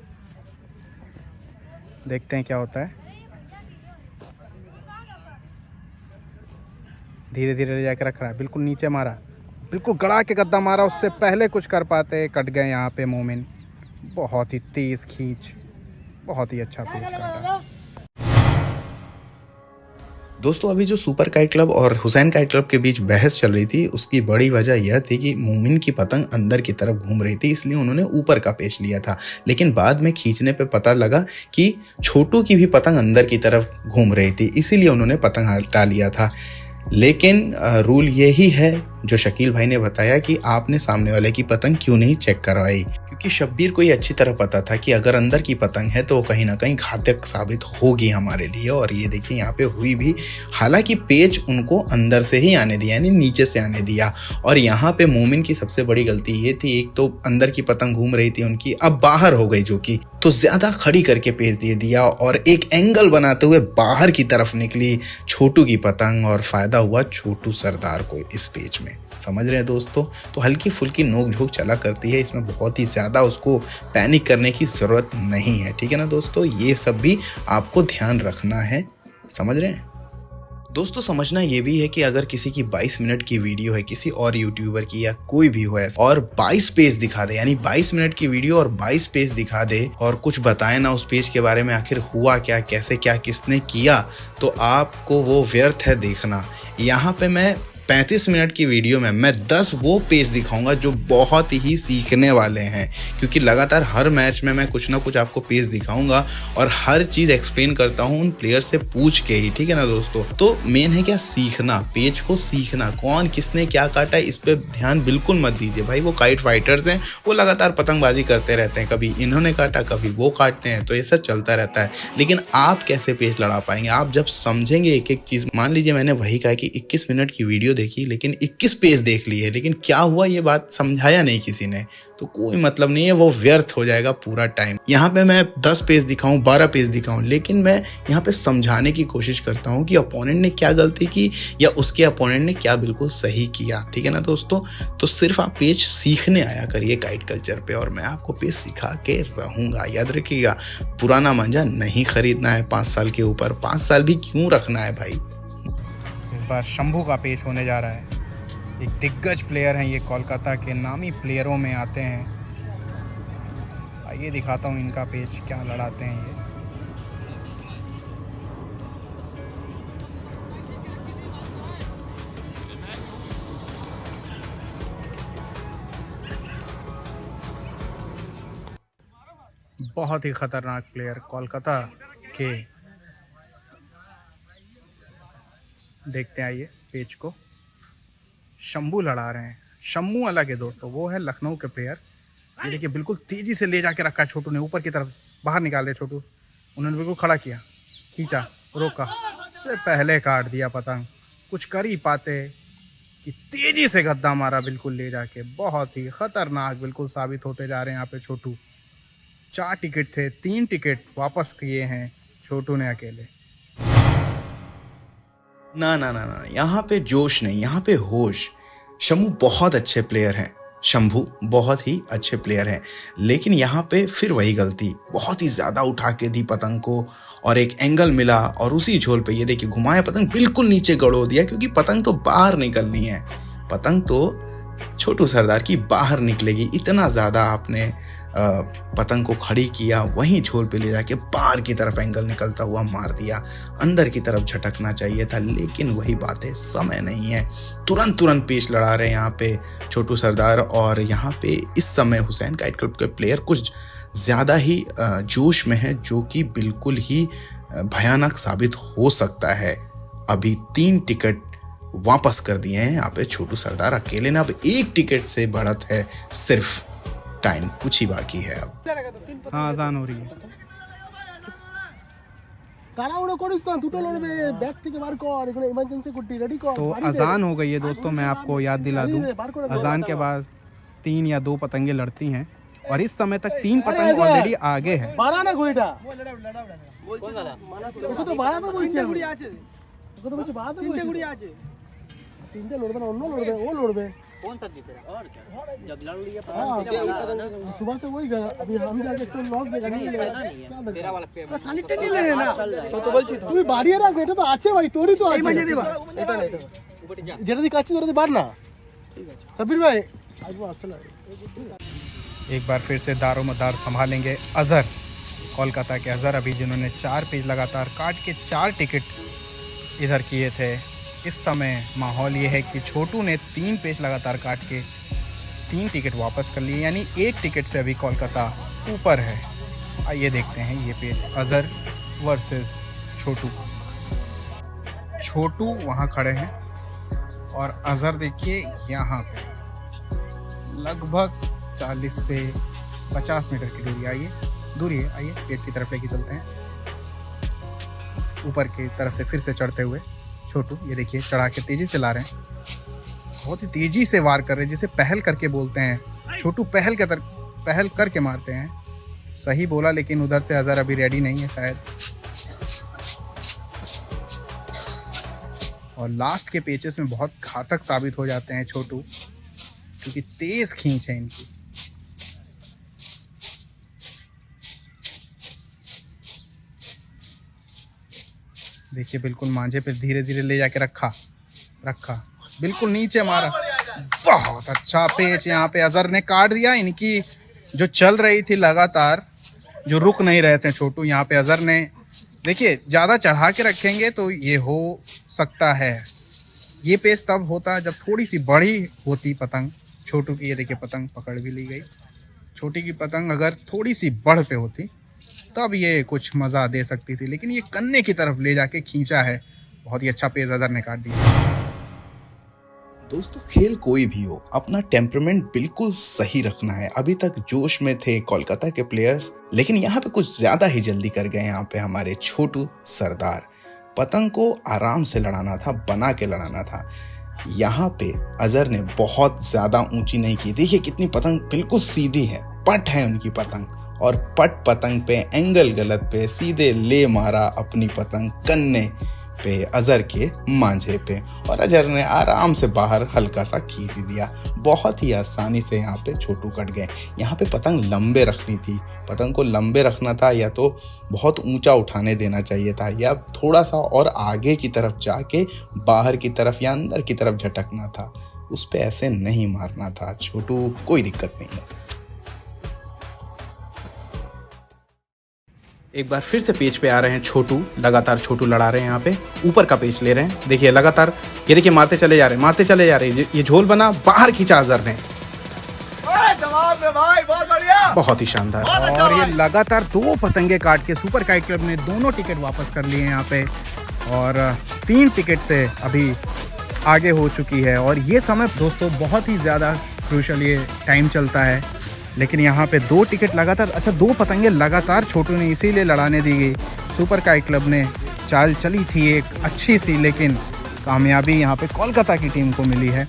देखते हैं क्या होता है। धीरे धीरे ले जाकर रख रहा है, बिल्कुल नीचे मारा, बिल्कुल गड़ा के गद्दा मारा। उससे पहले कुछ कर पाते, कट गए यहाँ पे मोमिन। बहुत ही तेज़ खींच, बहुत ही अच्छा पेच काटा। दोस्तों अभी जो सुपर काइट क्लब और हुसैन काइट क्लब के बीच बहस चल रही थी, उसकी बड़ी वजह यह थी कि मोमिन की पतंग अंदर की तरफ घूम रही थी, इसलिए उन्होंने ऊपर का पेच लिया था। लेकिन बाद में खींचने पे पता लगा कि छोटू की भी पतंग अंदर की तरफ घूम रही थी, इसीलिए उन्होंने पतंग हटा लिया था। लेकिन रूल यही है जो शकील भाई ने बताया कि आपने सामने वाले की पतंग क्यों नहीं चेक करवाई, क्योंकि शब्बीर को ये अच्छी तरह पता था कि अगर अंदर की पतंग है तो कहीं ना कहीं घातक साबित होगी हमारे लिए। और ये देखिए यहाँ पे हुई भी, हालांकि पेच उनको अंदर से ही आने दिया, यानी नीचे से आने दिया। और यहाँ पे मोमिन की सबसे बड़ी गलती ये थी, एक तो अंदर की पतंग घूम रही थी उनकी, अब बाहर हो गई जो कि, तो ज्यादा खड़ी करके पेच दे दिया और एक एंगल बनाते हुए बाहर की तरफ निकली छोटू की पतंग और फायदा हुआ छोटू सरदार को इस पेच में। समझ रहे हैं दोस्तों? तो हल्की फुल्की नोक झोंक चला करती है, इसमें बहुत ही ज़्यादा उसको पैनिक करने की ज़रूरत नहीं है, ठीक है ना दोस्तों? ये सब भी आपको ध्यान रखना है, समझ रहे हैं दोस्तों? समझना ये भी है कि अगर किसी की 22 मिनट की वीडियो है, किसी और यूट्यूबर की या कोई भी हो ऐसा, और 22 पेज दिखा दे, यानी 22 मिनट की वीडियो और 22 पेज दिखा दे और कुछ बताए ना उस पेज के बारे में, आखिर हुआ क्या, कैसे क्या, किसने किया, तो आपको वो व्यर्थ है देखना। यहाँ पे मैं 35 मिनट की वीडियो में मैं 10 वो पेज दिखाऊंगा जो बहुत ही सीखने वाले हैं, क्योंकि लगातार हर मैच में मैं कुछ ना कुछ आपको पेज दिखाऊंगा और हर चीज़ एक्सप्लेन करता हूं उन प्लेयर से पूछ के ही, ठीक है ना दोस्तों? तो मेन है क्या, सीखना, पेज को सीखना, कौन किसने क्या काटा इस पे ध्यान बिल्कुल मत दीजिए भाई। वो काइट फाइटर्स हैं, वो लगातार पतंगबाजी करते रहते हैं, कभी इन्होंने काटा कभी वो काटते हैं, तो ये सब चलता रहता है। लेकिन आप कैसे पेज लड़ा पाएंगे? आप जब समझेंगे एक एक चीज़। मान लीजिए मैंने वही कहा कि 21 मिनट की वीडियो देखी, लेकिन 21 पेज देख लिए, लेकिन क्या हुआ ये बात समझाया नहीं किसी ने, तो कोई मतलब नहीं है, वो व्यर्थ हो जाएगा पूरा टाइम। यहाँ पे मैं 10 पेज दिखाऊं, 12 पेज दिखाऊं, लेकिन मैं यहाँ पे समझाने की कोशिश करता हूँ कि अपोनेंट ने क्या गलती की या उसके अपोनेंट ने क्या बिल्कुल सही किया, ठीक है ना दोस्तों? तो सिर्फ आप पेज सीखने आया करिए काइट कल्चर पे, और मैं आपको पेज सिखा के रहूँगा। याद रखिएगा, पुराना मांझा नहीं खरीदना है 5 साल के ऊपर, 5 साल भी क्यों रखना है भाई। इस बार शंभू का पेच होने जा रहा है। एक दिग्गज प्लेयर हैं ये, कोलकाता के नामी प्लेयरों में आते हैं। आइए दिखाता हूँ इनका पेच क्या लड़ाते हैं ये। बहुत ही खतरनाक प्लेयर कोलकाता के, देखते हैं आइए पेच को। शंभू लड़ा रहे हैं, शंभू अलग है दोस्तों, वो है लखनऊ के प्लेयर। ये देखिए बिल्कुल तेजी से ले जाके रखा छोटू ने, ऊपर की तरफ बाहर निकाल रहे छोटू, उन्होंने बिल्कुल खड़ा किया, खींचा, रोका, उससे पहले काट दिया पतंग। कुछ कर ही पाते कि तेजी से गद्दा मारा बिल्कुल ले जाके। बहुत ही खतरनाक बिल्कुल साबित होते जा रहे हैं यहाँ पे छोटू। 4 टिकट थे, 3 टिकट वापस किए हैं छोटू ने अकेले। ना ना ना ना, यहाँ पे जोश नहीं, यहाँ पे होश। शंभू बहुत अच्छे प्लेयर हैं, शंभू बहुत ही अच्छे प्लेयर हैं, लेकिन यहाँ पे फिर वही गलती, बहुत ही ज़्यादा उठा के दी पतंग को और एक एंगल मिला और उसी झोल पे ये देखिए घुमाया, पतंग बिल्कुल नीचे गड़ो दिया, क्योंकि पतंग तो बाहर निकलनी है, पतंग तो छोटू सरदार की बाहर निकलेगी। इतना ज़्यादा आपने पतंग को खड़ी किया, वहीं झोल पे ले जाके बाहर की तरफ एंगल निकलता हुआ मार दिया। अंदर की तरफ झटकना चाहिए था, लेकिन वही बात है, समय नहीं है। तुरंत पेच लड़ा रहे हैं यहाँ पे छोटू सरदार। और यहाँ पे इस समय हुसैन काइट क्लब के प्लेयर कुछ ज़्यादा ही जोश में है, जो कि बिल्कुल ही भयानक साबित हो सकता है। अभी 3 टिकट वापस कर दिए हैं यहाँ पे छोटू सरदार अकेले ने। अब 1 टिकट से बढ़त है, सिर्फ टाइम कुछ ही बाकी है अब। हाँ, अजान हो रही है। तो अजान हो गई है दोस्तों, मैं आपको याद दिला दूं, अजान के बाद 3 या 2 पतंगे लड़ती हैं और इस समय तक 3 पतंग ऑलरेडी आगे है। कौन सा जीतेगा? और क्या? जब लड़ लिया सुबह से वही अभी हम जाके इसको लॉस देगा नहीं है तेरा वाला पे सानी टेनी ले लेना तो বলছি তো তুই বাড়িয়ে রাখ, এটা তো আছে ভাই, তোরই তো আছে। এই মানে দেবা এটা যেটা তুই কাচ্ছিস ওটা বাড় না। ঠিক আছে সাবির ভাই আজকে আসলে एक बार फिर से दारोमदार संभालेंगे अजहर, कोलकाता के अजहर, अभी जिन्होंने 4 पेज लगातार काट के 4 टिकट इधर किए थे। इस समय माहौल ये है कि छोटू ने 3 पेज लगातार काट के 3 टिकट वापस कर लिए, यानी 1 टिकट से अभी कोलकाता ऊपर है। आइए देखते हैं ये पेज, अजहर वर्सेस छोटू। छोटू वहाँ खड़े हैं और अजहर देखिए यहाँ पे लगभग 40 से 50 मीटर की दूरी है। आइए पेज की तरफ लेके चलते हैं। ऊपर की तरफ से फिर से चढ़ते हुए छोटू, ये देखिए चढ़ा के तेजी से ला रहे हैं, बहुत ही तेजी से वार कर रहे हैं, जिसे पहल करके बोलते हैं। छोटू पहल करके मारते हैं। सही बोला, लेकिन उधर से अजहर अभी रेडी नहीं है शायद। और लास्ट के पेचेस में बहुत घातक साबित हो जाते हैं छोटू, क्योंकि तेज खींच है इनकी। देखिए बिल्कुल मांझे पे धीरे धीरे ले जाके रखा, बिल्कुल नीचे मारा। बहुत अच्छा पेच यहाँ पे अजहर ने काट दिया। इनकी जो चल रही थी लगातार, जो रुक नहीं रहे थे छोटू, यहाँ पे अजहर ने देखिए ज़्यादा चढ़ा के रखेंगे तो ये हो सकता है। ये पेच तब होता जब थोड़ी सी बड़ी होती पतंग छोटू की। ये देखिए पतंग पकड़ भी ली गई। छोटी की पतंग अगर थोड़ी सी बढ़ पे होती तब ये कुछ मज़ा दे सकती थी, लेकिन ये कन्ने की तरफ ले जाके खींचा है। बहुत ही अच्छा पेज अजहर ने काट दिया। दोस्तों, खेल कोई भी हो, अपना टेम्परामेंट बिल्कुल सही रखना है। अभी तक जोश में थे कोलकाता के प्लेयर्स, लेकिन यहाँ पे कुछ ज़्यादा ही जल्दी कर गए यहाँ पे हमारे छोटू सरदार। पतंग को आराम से लड़ाना था, बना के लड़ाना था। यहाँ पे अजहर ने बहुत ज़्यादा ऊंची नहीं की। देखिए कितनी पतंग बिल्कुल सीधी है, पट है उनकी पतंग, और पट पतंग पे एंगल गलत पे सीधे ले मारा अपनी पतंग कन्ने पे, अजहर के मांझे पे, और अजहर ने आराम से बाहर हल्का सा खींच दिया। बहुत ही आसानी से यहाँ पे छोटू कट गए। यहाँ पे पतंग लंबे रखनी थी, पतंग को लंबे रखना था, या तो बहुत ऊंचा उठाने देना चाहिए था, या थोड़ा सा और आगे की तरफ जाके बाहर की तरफ या अंदर की तरफ झटकना था। उस पे ऐसे नहीं मारना था। छोटू कोई दिक्कत नहीं है। एक बार फिर से पेज पे आ रहे हैं छोटू, लगातार छोटू लड़ा रहे हैं यहाँ पे, ऊपर का पेज ले रहे हैं। देखिए लगातार, ये देखिए मारते चले जा रहे हैं। ये झोल बना, बाहर खींचा अजहर ने, जवाब दे भाई, बहुत बढ़िया, बहुत ही शानदार। और ये लगातार 2 पतंगे काट के सुपर काइट क्लब ने दोनों टिकट वापस कर लिए हैं यहाँ पे, और 3 टिकट से अभी आगे हो चुकी है। और ये समय दोस्तों बहुत ही ज़्यादा क्रूशल ये टाइम चलता है, लेकिन यहाँ पे 2 टिकट लगातार, अच्छा 2 पतंगे लगातार छोटू ने इसीलिए लड़ाने दी गई। सुपर काइट क्लब ने चाल चली थी एक अच्छी सी, लेकिन कामयाबी यहाँ पे कोलकाता की टीम को मिली है।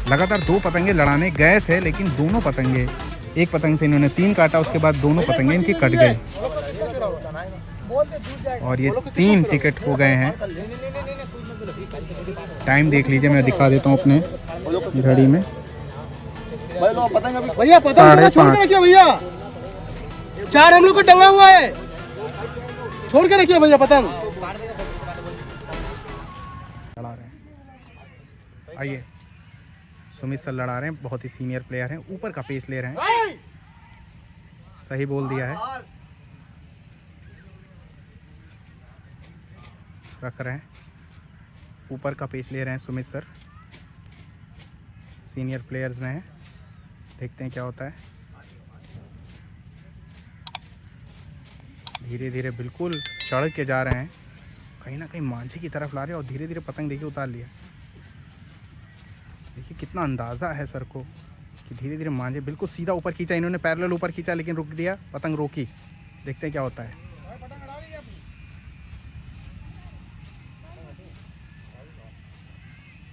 लगातार 2 पतंगे लड़ाने गए थे, लेकिन दोनों पतंगे, एक पतंग से इन्होंने 3 काटा, उसके बाद दोनों पतंगे इनकी कट गए और ये 3 टिकट हो गए हैं। टाइम देख लीजिए, मैं दिखा देता हूँ अपने घड़ी में। भैया पतंग छोड़ के रखिए भैया, 4 हम लोग को टंगा हुआ है, छोड़ के रखिए भैया पतंग। लड़ा रहे हैं, आइए सुमित सर लड़ा रहे हैं, बहुत ही सीनियर प्लेयर हैं। ऊपर का पेच ले रहे हैं, सही बोल दिया है। रख रहे हैं, ऊपर का पेच ले रहे हैं सुमित सर, सीनियर प्लेयर्स में हैं। देखते हैं क्या होता है। धीरे धीरे बिल्कुल चढ़ के जा रहे हैं, कहीं ना कहीं मांझे की तरफ ला रहे हैं और धीरे धीरे पतंग देखिए उतार लिया। देखिए कितना अंदाज़ा है सर को कि धीरे धीरे मांझे बिल्कुल सीधा ऊपर खींचा इन्होंने, पैरेलल ऊपर खींचा लेकिन रुक दिया, पतंग रोकी। देखते हैं क्या होता है।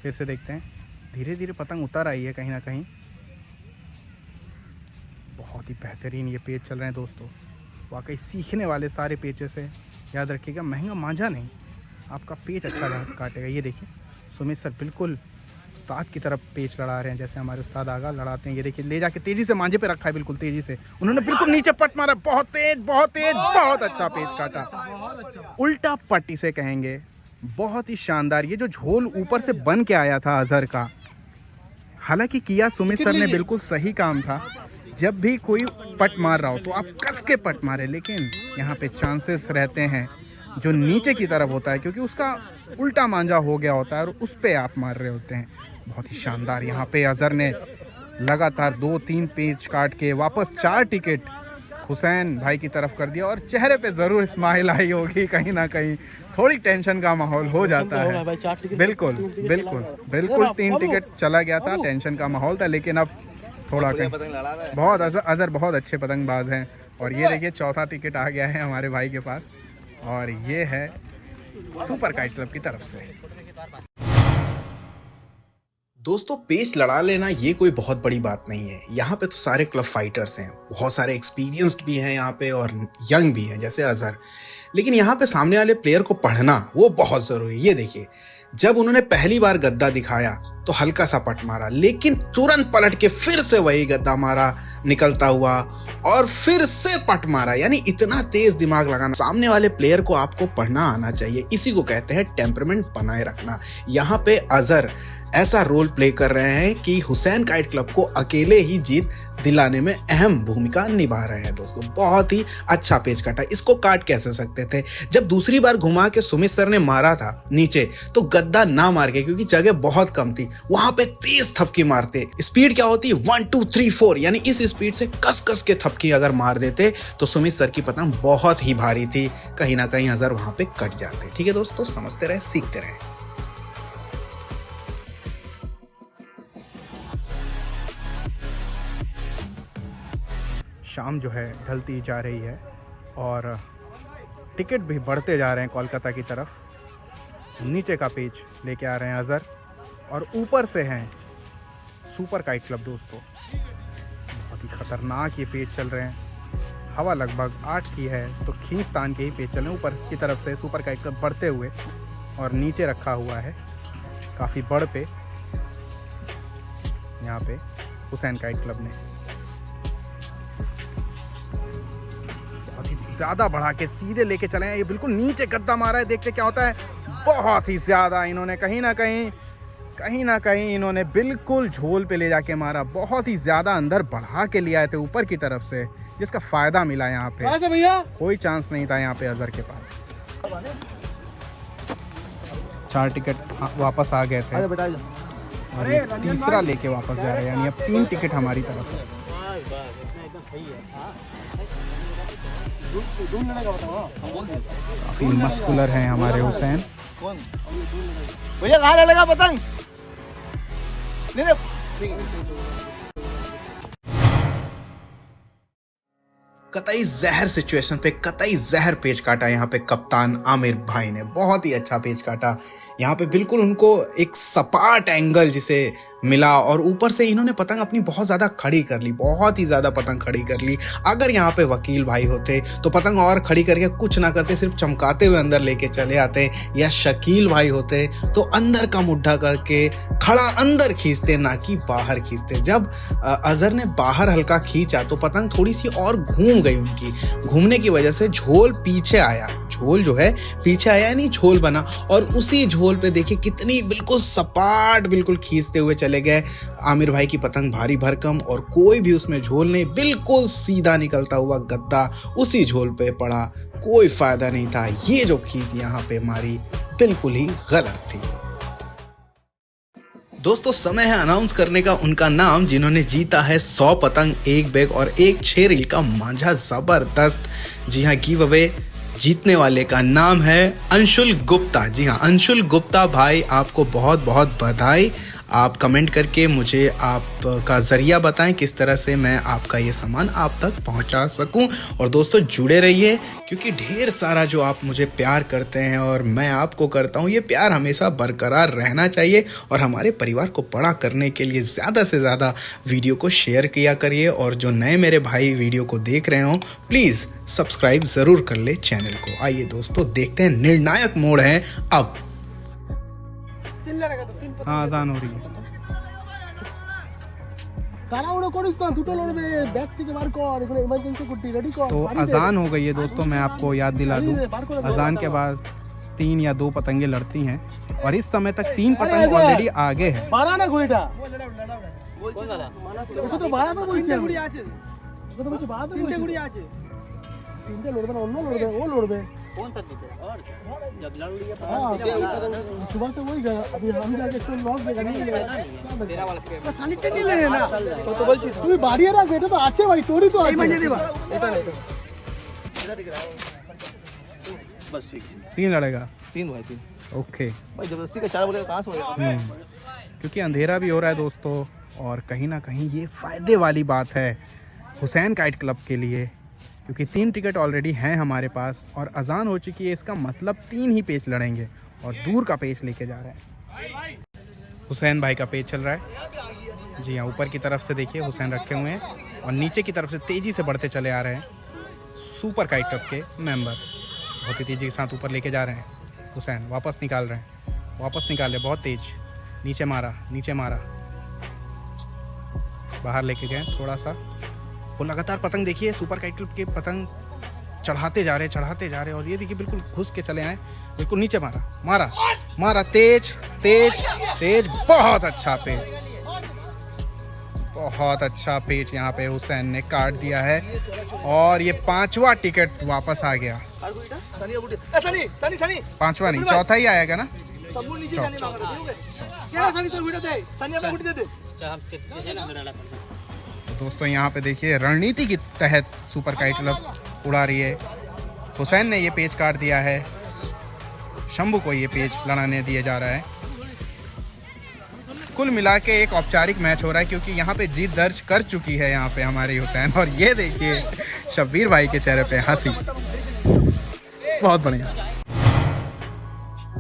फिर से देखते हैं, धीरे धीरे पतंग उतर आई है कहीं ना कहीं। बहुत ही बेहतरीन ये पेच चल रहे हैं दोस्तों, वाकई सीखने वाले सारे पेचेस से। याद रखिएगा महंगा मांझा नहीं, आपका पेच अच्छा काटेगा। ये देखिए सुमित सर बिल्कुल उस्ताद की तरफ पेच लड़ा रहे हैं, जैसे हमारे उस्ताद आगा लड़ाते हैं। ये देखिए ले जाके तेज़ी से मांझे पे रखा है, बिल्कुल तेज़ी से उन्होंने बिल्कुल नीचे पट मारा। बहुत तेज बहुत तेज, बहुत अच्छा पेच काटा, उल्टा पट इसे कहेंगे। बहुत ही शानदार। ये जो झोल ऊपर से बन के आया था अजहर का, हालांकि किया सुमित सर ने बिल्कुल सही काम था। जब भी कोई पट मार रहा हो तो आप कस के पट मारे, लेकिन यहाँ पे चांसेस रहते हैं जो नीचे की तरफ होता है, क्योंकि उसका उल्टा मांझा हो गया होता है और उस पे आप मार रहे होते हैं। बहुत ही शानदार यहाँ पे अजहर ने लगातार 2-3 पेच काट के वापस 4 टिकट हुसैन भाई की तरफ कर दिया, और चेहरे पे ज़रूर स्माइल आई होगी। कहीं ना कहीं थोड़ी टेंशन का माहौल हो जाता है। बिल्कुल बिल्कुल बिल्कुल 3 टिकट चला गया था, टेंशन का माहौल था, लेकिन अब थोड़ा कहीं बहुत अजहर बहुत अच्छे पतंगबाज हैं। और ये देखिए चौथा टिकट आ गया है हमारे भाई के पास, और ये है सुपर काइट क्लब की तरफ से। दोस्तों पेच लड़ा लेना ये कोई बहुत बड़ी बात नहीं है। यहाँ पे तो सारे क्लब फाइटर्स हैं, बहुत सारे एक्सपीरियंस्ड भी हैं यहाँ पे और यंग भी हैं जैसे अजहर। लेकिन यहाँ पे सामने वाले प्लेयर को पढ़ना वो बहुत ज़रूरी है। ये देखिए जब उन्होंने पहली बार गद्दा दिखाया तो हल्का सा पट मारा, लेकिन तुरंत पलट के फिर से वही गद्दा मारा निकलता हुआ और फिर से पट मारा। यानी इतना तेज दिमाग लगाना। सामने वाले प्लेयर को आपको पढ़ना आना चाहिए, इसी को कहते हैं टेम्परामेंट बनाए रखना। यहाँ पे अजहर ऐसा रोल प्ले कर रहे हैं कि हुसैन काइट क्लब को अकेले ही जीत दिलाने में अहम भूमिका निभा रहे हैं। दोस्तों बहुत ही अच्छा पेच काटा। इसको काट कैसे सकते थे? जब दूसरी बार घुमा के सुमित सर ने मारा था नीचे तो गद्दा ना मार के, क्योंकि जगह बहुत कम थी, वहां पे तेज थपकी मारते। स्पीड क्या होती है 1 2 3 4, यानी इस स्पीड से कस कस के थपकी अगर मार देते तो सुमित सर की पतंग बहुत ही भारी थी, कहीं ना कहीं अजहर वहां पे कट जाते। ठीक है दोस्तों, समझते रहे, सीखते रहे। शाम जो है ढलती जा रही है और टिकट भी बढ़ते जा रहे हैं कोलकाता की तरफ। नीचे का पेच लेके आ रहे हैं अजहर और ऊपर से हैं सुपर काइट क्लब। दोस्तों बहुत ही खतरनाक ये पेच चल रहे हैं। हवा लगभग 8 की है तो खींच तान के ही पेच चल रहे हैं ऊपर की तरफ से सुपर काइट क्लब बढ़ते हुए, और नीचे रखा हुआ है काफ़ी बड़ पे यहाँ पे हुसैन काइट क्लब ने। ज़्यादा बढ़ा के सीधे लेके चले हैं, ये बिल्कुल नीचे गद्दा मारा है। देखते क्या होता है। बहुत ही ज़्यादा इन्होंने कहीं ना कहीं इन्होंने बिल्कुल झोल पे ले जाके मारा। बहुत ही ज़्यादा अंदर बढ़ा के ले आए थे ऊपर की तरफ से, जिसका फ़ायदा मिला यहाँ पे। भैया कोई चांस नहीं था यहाँ पे अजहर के पास। 4 टिकट वापस आ गए थे और ये तीसरा लेके वापस जा रहे हैं, यानी अब 3 टिकट हमारी तरफ है। काफी मस्कुलर हैं हमारे हुसैन। भैया कहाँ लड़ेगा पतंग? कतई जहर सिचुएशन पे कतई जहर पेच काटा यहाँ पे कप्तान आमिर भाई ने। बहुत ही अच्छा पेच काटा यहाँ पे, बिल्कुल उनको एक सपाट एंगल जिसे मिला और ऊपर से इन्होंने पतंग अपनी बहुत ज़्यादा खड़ी कर ली, बहुत ही ज़्यादा पतंग खड़ी कर ली। अगर यहाँ पे वकील भाई होते तो पतंग और खड़ी करके कुछ ना करते, सिर्फ चमकाते हुए अंदर लेके चले आते, या शकील भाई होते तो अंदर का मुड्ढा करके खड़ा अंदर खींचते, ना कि बाहर खींचते। जब अजहर ने बाहर हल्का खींचा तो पतंग थोड़ी सी और घूम गई उनकी। घूमने की वजह से झोल पीछे आया, झोल जो है पीछे आया, यानी झोल बना, और उसी झोल पे देखिए कितनी बिल्कुल सपाट बिल्कुल खींचते हुए चले चले गए। आमिर भाई की पतंग भारी भरकम और कोई भी उसमें झोल नहीं, बिल्कुल सीधा निकलता हुआ गद्दा उसी झोल पे पड़ा, कोई फायदा नहीं था। ये जो खींच यहाँ पे मारी बिल्कुल ही गलत थी। दोस्तों समय है अनाउंस करने का उनका नाम, जिन्होंने जीता है 100 पतंग, 1 बैग और 1 6 रील का मांझा। जबरदस्त। जी हाँ, गिव अवे जीतने वाले का नाम है अंशुल गुप्ता। जी हाँ, अंशुल गुप्ता भाई, आपको बहुत बहुत बधाई। आप कमेंट करके मुझे आपका ज़रिया बताएं किस तरह से मैं आपका ये सामान आप तक पहुंचा सकूं। और दोस्तों जुड़े रहिए, क्योंकि ढेर सारा जो आप मुझे प्यार करते हैं और मैं आपको करता हूं, ये प्यार हमेशा बरकरार रहना चाहिए। और हमारे परिवार को बड़ा करने के लिए ज़्यादा से ज़्यादा वीडियो को शेयर किया करिए। और जो नए मेरे भाई वीडियो को देख रहे हो, प्लीज़ सब्सक्राइब ज़रूर कर ले चैनल को। आइए दोस्तों देखते हैं, निर्णायक मोड़ है अब। हाँ, अजान हो रही है। तो अजान हो गई है दोस्तों, मैं आपको याद दिला दूं, अजान के बाद 3 या 2 पतंगे लड़ती हैं और इस समय तक 3 पतंग ऑलरेडी आगे है। कौन सा दीपे और जब लड़ सुबह से वही अभी हम जाके तो लॉक देगा नहीं तेरा वाला पे सानिटे नहीं ले ना तो बोलছি তুই বাড়িয়ে রাখ, এটা তো আছে ভাই, তোরই তো আছে। এই মানে দেবা এটা नहीं तो इधर दिख रहा है बस। ठीक 3 लड़ेगा। 3 भाई 3 ओके भाई, जबरदस्ती का 4 बोलेगा कहां से होगा। क्योंकि अंधेरा भी हो रहा है दोस्तों, और कहीं ना कहीं ये फ़ायदे वाली बात है हुसैन काइट क्लब के लिए, क्योंकि 3 टिकट ऑलरेडी हैं हमारे पास और अजान हो चुकी है। इसका मतलब 3 ही पेच लड़ेंगे और दूर का पेच लेके जा रहे हैं। हुसैन भाई का पेच चल रहा है। जी हाँ, ऊपर की तरफ से देखिए हुसैन रखे हुए हैं और नीचे की तरफ से तेज़ी से बढ़ते चले आ रहे हैं। सुपर काइट क्लब के मेंबर बहुत ही तेज़ी के साथ ऊपर लेके जा रहे हैं। हुसैन वापस निकाल रहे हैं, वापस निकाल रहे, बहुत तेज। नीचे मारा, नीचे मारा, बाहर लेके गए थोड़ा सा। वो लगातार पतंग देखिए, सुपर काइट क्लब के पतंग चढ़ाते जा रहे और ये देखिए बिल्कुल घुस के चले आए, बिल्कुल नीचे मारा, मारा मारा, तेज तेज तेज। बहुत अच्छा पेच, बहुत अच्छा पेच यहाँ पे हुसैन ने काट दिया है और ये 5वां टिकट वापस आ गया। 5वां नहीं, 4था ही आएगा ना। दोस्तों यहाँ पे देखिए रणनीति के तहत सुपर काइट क्लब उड़ा रही है। हुसैन ने ये पेच काट दिया है, शंभू को ये पेच लड़ाने दिया जा रहा है। कुल मिला के एक औपचारिक मैच हो रहा है, क्योंकि यहाँ पे जीत दर्ज कर चुकी है यहाँ पे हमारी हुसैन। और ये देखिए शब्बीर भाई के चेहरे पे हंसी, बहुत बढ़िया।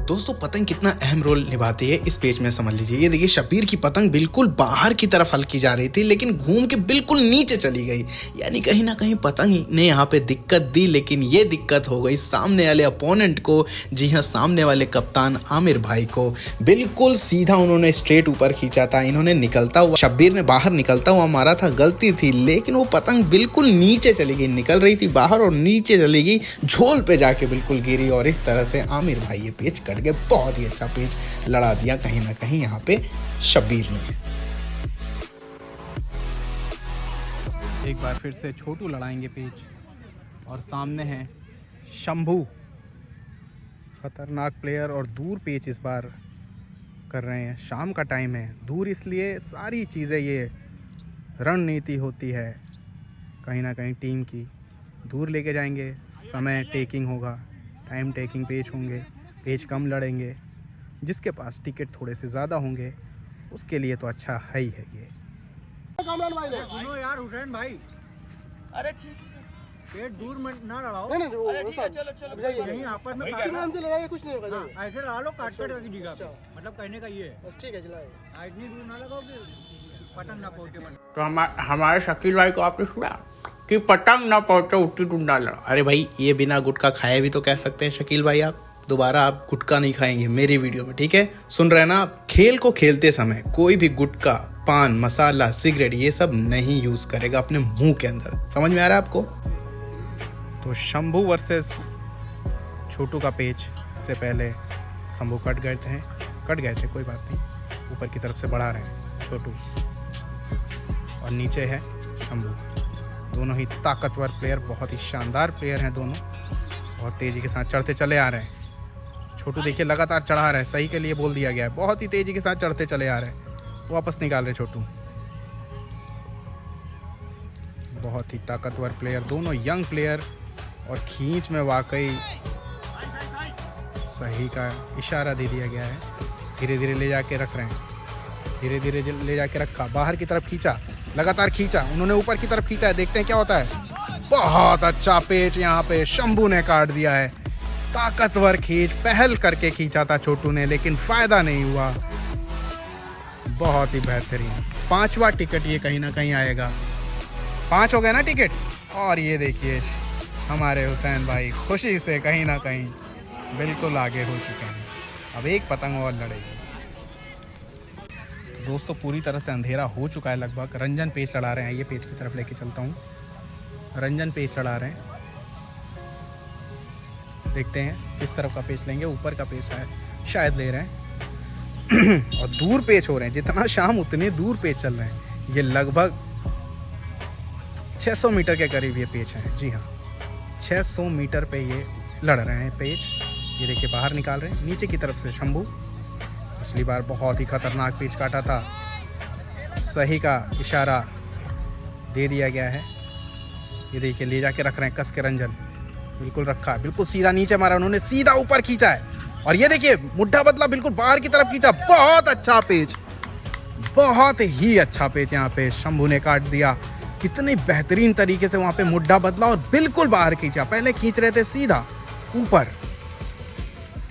दोस्तों पतंग कितना अहम रोल निभाती है इस पेच में समझ लीजिए। ये देखिए शब्बीर की पतंग बिल्कुल बाहर की तरफ हल्की जा रही थी, लेकिन घूम के बिल्कुल नीचे चली गई। यानी कहीं ना कहीं पतंग ने यहाँ पे दिक्कत दी, लेकिन ये दिक्कत हो गई सामने वाले अपोनेंट को। जी हाँ, सामने वाले कप्तान आमिर भाई को। बिल्कुल सीधा उन्होंने स्ट्रेट ऊपर खींचा था, इन्होंने निकलता हुआ, शब्बीर ने बाहर निकलता हुआ मारा था, गलती थी, लेकिन वो पतंग बिल्कुल नीचे चली गई, निकल रही थी बाहर और नीचे चली गई, झोल पे जाके बिल्कुल गिरी। और इस तरह से आमिर भाई ये पेच कट गए। बहुत ही अच्छा पेच लड़ा दिया कहीं ना कहीं यहाँ पे शब्बीर ने। एक बार फिर से छोटू लड़ाएंगे पेच और सामने है शंभू, खतरनाक प्लेयर, और दूर पेच इस बार कर रहे हैं। शाम का टाइम है, दूर इसलिए सारी चीज़ें ये रणनीति होती है कहीं ना कहीं टीम की। दूर लेके जाएंगे, समय टेकिंग होगा, टाइम टेकिंग पेच होंगे, पेच कम लड़ेंगे। जिसके पास टिकट थोड़े से ज़्यादा होंगे उसके लिए तो अच्छा है ही है ये। सुनो यार हुसैन भाई, अरे ठीक पेट दूर में ना लड़ाओ, है ना, चलो यहीं आपस में नाम से लड़ाई कुछ नहीं होगा। ऐसे लड़ा लो काट काट की जगह पे। मतलब कहने का ये है, बस ठीक है, चलाए इतनी दूर ना लगाओ कि पतंग ना पहुंचे। तो हमारे शकील भाई को आपने सुना कि पतंग ना पहुंचे उतनी दूर ना लड़ा। अरे भाई, ये बिना गुटखा खाए भी तो कह सकते हैं शकील भाई। आप दोबारा आप गुटखा नहीं खाएंगे मेरी वीडियो में, ठीक है? सुन रहे हैं ना आप? खेल को खेलते समय कोई भी गुटखा, पान मसाला, सिगरेट ये सब नहीं यूज करेगा अपने मुंह के अंदर। समझ में आ रहा है आपको? तो शंभू वर्सेस छोटू का पेच से पहले शंभू कट गए थे, कोई बात नहीं, ऊपर की तरफ से बढ़ा रहे हैं। छोटू और नीचे है शंभू। दोनों ही ताकतवर प्लेयर, बहुत ही शानदार प्लेयर हैं दोनों। बहुत तेज़ी के साथ चढ़ते चले आ रहे हैं। छोटू देखिए लगातार चढ़ा रहा है, सही के लिए बोल दिया गया है। बहुत ही तेज़ी के साथ चढ़ते चले आ रहे हैं, वापस निकाल रहे छोटू। बहुत ही ताकतवर प्लेयर, दोनों यंग प्लेयर। और खींच में वाकई सही का इशारा दे दिया गया है। धीरे धीरे ले जाके रख रहे हैं, धीरे धीरे ले जाके रखा, बाहर की तरफ खींचा, लगातार खींचा, उन्होंने ऊपर की तरफ खींचा है। देखते हैं क्या होता है। बहुत अच्छा पेच यहाँ पे शंभू ने काट दिया है। ताकतवर खींच, पहल करके खींचा था छोटू ने, लेकिन फायदा नहीं हुआ। बहुत ही बेहतरीन 5वां टिकट ये कहीं ना कहीं आएगा। 5 हो गए ना टिकट। और ये देखिए हमारे हुसैन भाई खुशी से कहीं ना कहीं बिल्कुल आगे हो चुके हैं। अब एक पतंग और लड़ेगी। दोस्तों पूरी तरह से अंधेरा हो चुका है लगभग। रंजन पेच लड़ा रहे हैं, ये पेच की तरफ लेके चलता हूँ। रंजन पेच लड़ा रहे हैं, देखते हैं किस तरफ का पेच लेंगे। ऊपर का पेच है शायद ले रहे हैं और दूर पेच हो रहे हैं। जितना शाम उतने दूर पेच चल रहे हैं। ये लगभग 600 मीटर के करीब ये पेच है। जी हाँ, 600 मीटर पे ये लड़ रहे हैं पेच। ये देखिए बाहर निकाल रहे हैं नीचे की तरफ से शंभू। पिछली बार बहुत ही खतरनाक पेच काटा था, सही का इशारा दे दिया गया है। ये देखिए ले जाके रख रहे हैं कस के रंजन, बिल्कुल रखा, बिल्कुल सीधा नीचे मारा उन्होंने, सीधा ऊपर खींचा है। और ये देखिए मुड्ढा बदला, बिल्कुल बाहर की तरफ खींचा। बहुत अच्छा पेच, बहुत ही अच्छा पेच यहाँ पे शंभू ने काट दिया। कितने बेहतरीन तरीके से वहाँ पे मुड्ढा बदला और बिल्कुल बाहर खींचा। पहले खींच रहे थे सीधा ऊपर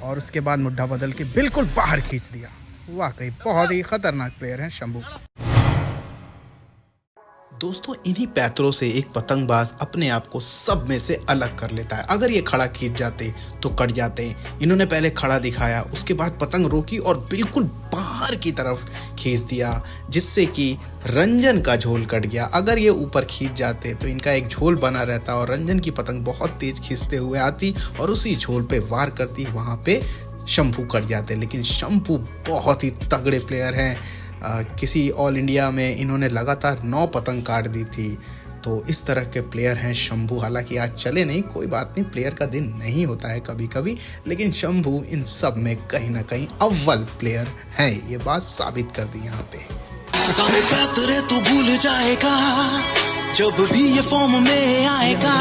और उसके बाद मुड्ढा बदल के बिल्कुल बाहर खींच दिया। वाकई बहुत ही खतरनाक प्लेयर हैं शंभू। दोस्तों इन्हीं पैतरों से एक पतंगबाज अपने आप को सब में से अलग कर लेता है। अगर ये खड़ा खींच जाते तो कट जाते। इन्होंने पहले खड़ा दिखाया, उसके बाद पतंग रोकी और बिल्कुल बाहर की तरफ खींच दिया, जिससे कि रंजन का झोल कट गया। अगर ये ऊपर खींच जाते तो इनका एक झोल बना रहता और रंजन की पतंग बहुत तेज खींचते हुए आती और उसी झोल पे वार करती, वहाँ पे शंभू कट जाते। लेकिन शंभू बहुत ही तगड़े प्लेयर हैं। किसी ऑल इंडिया में इन्होंने लगातार 9 पतंग काट दी थी। तो इस तरह के प्लेयर हैं शंभू। हालांकि आज चले नहीं, कोई बात नहीं, प्लेयर का दिन नहीं होता है कभी कभी, लेकिन शंभू इन सब में कहीं ना कहीं अव्वल प्लेयर हैं। ये बात साबित कर दी यहाँ पे। सारे पैतरे तू भूल जाएगा जब भी ये फॉर्म में आएगा।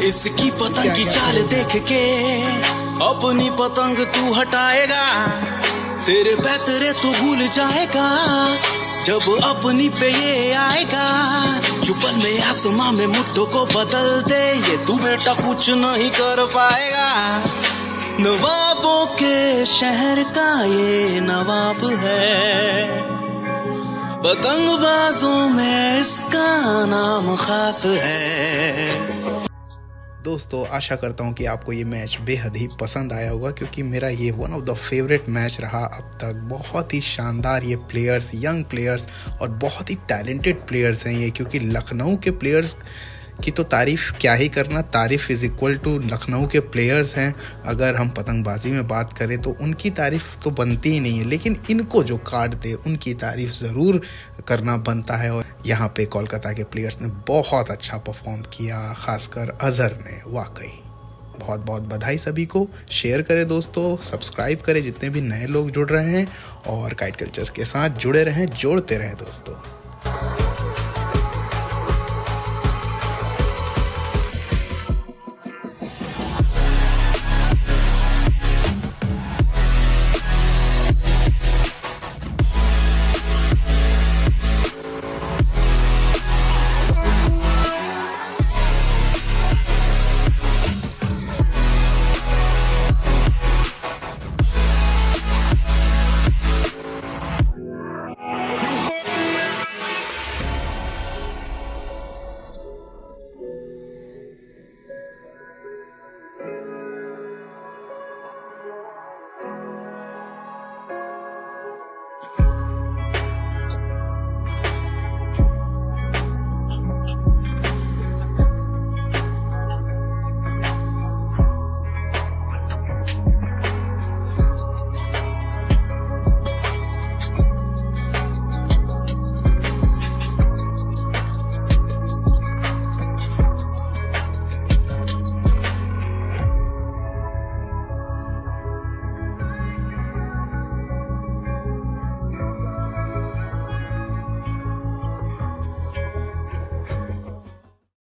इसकी पतंग की चाल देख के अपनी पतंग तू हटाएगा। तेरे पैतरे तू भूल जाएगा जब अपनी पे ये आएगा। यूपन में आसमां में मुट्ठों को बदल दे, ये तू बेटा कुछ नहीं कर पाएगा। नवाबों के शहर का ये नवाब है, पतंगबाजों में इसका नाम खास है। दोस्तों आशा करता हूँ कि आपको ये मैच बेहद ही पसंद आया होगा, क्योंकि मेरा ये one of the favourite match रहा अब तक। बहुत ही शानदार ये प्लेयर्स, यंग प्लेयर्स और बहुत ही टैलेंटेड प्लेयर्स हैं ये। क्योंकि लखनऊ के प्लेयर्स की तो तारीफ़ क्या ही करना, तारीफ़ इज़ इक्वल टू लखनऊ के प्लेयर्स हैं। अगर हम पतंगबाजी में बात करें तो उनकी तारीफ़ तो बनती ही नहीं है, लेकिन इनको जो काट दे उनकी तारीफ़ ज़रूर करना बनता है। और यहाँ पे कोलकाता के प्लेयर्स ने बहुत अच्छा परफॉर्म किया, ख़ासकर अज़हर ने। वाकई बहुत बहुत बधाई सभी को। शेयर करें दोस्तों, सब्सक्राइब करें जितने भी नए लोग जुड़ रहे हैं, और काइट कल्चर के साथ जुड़े रहें, जोड़ते रहें दोस्तों।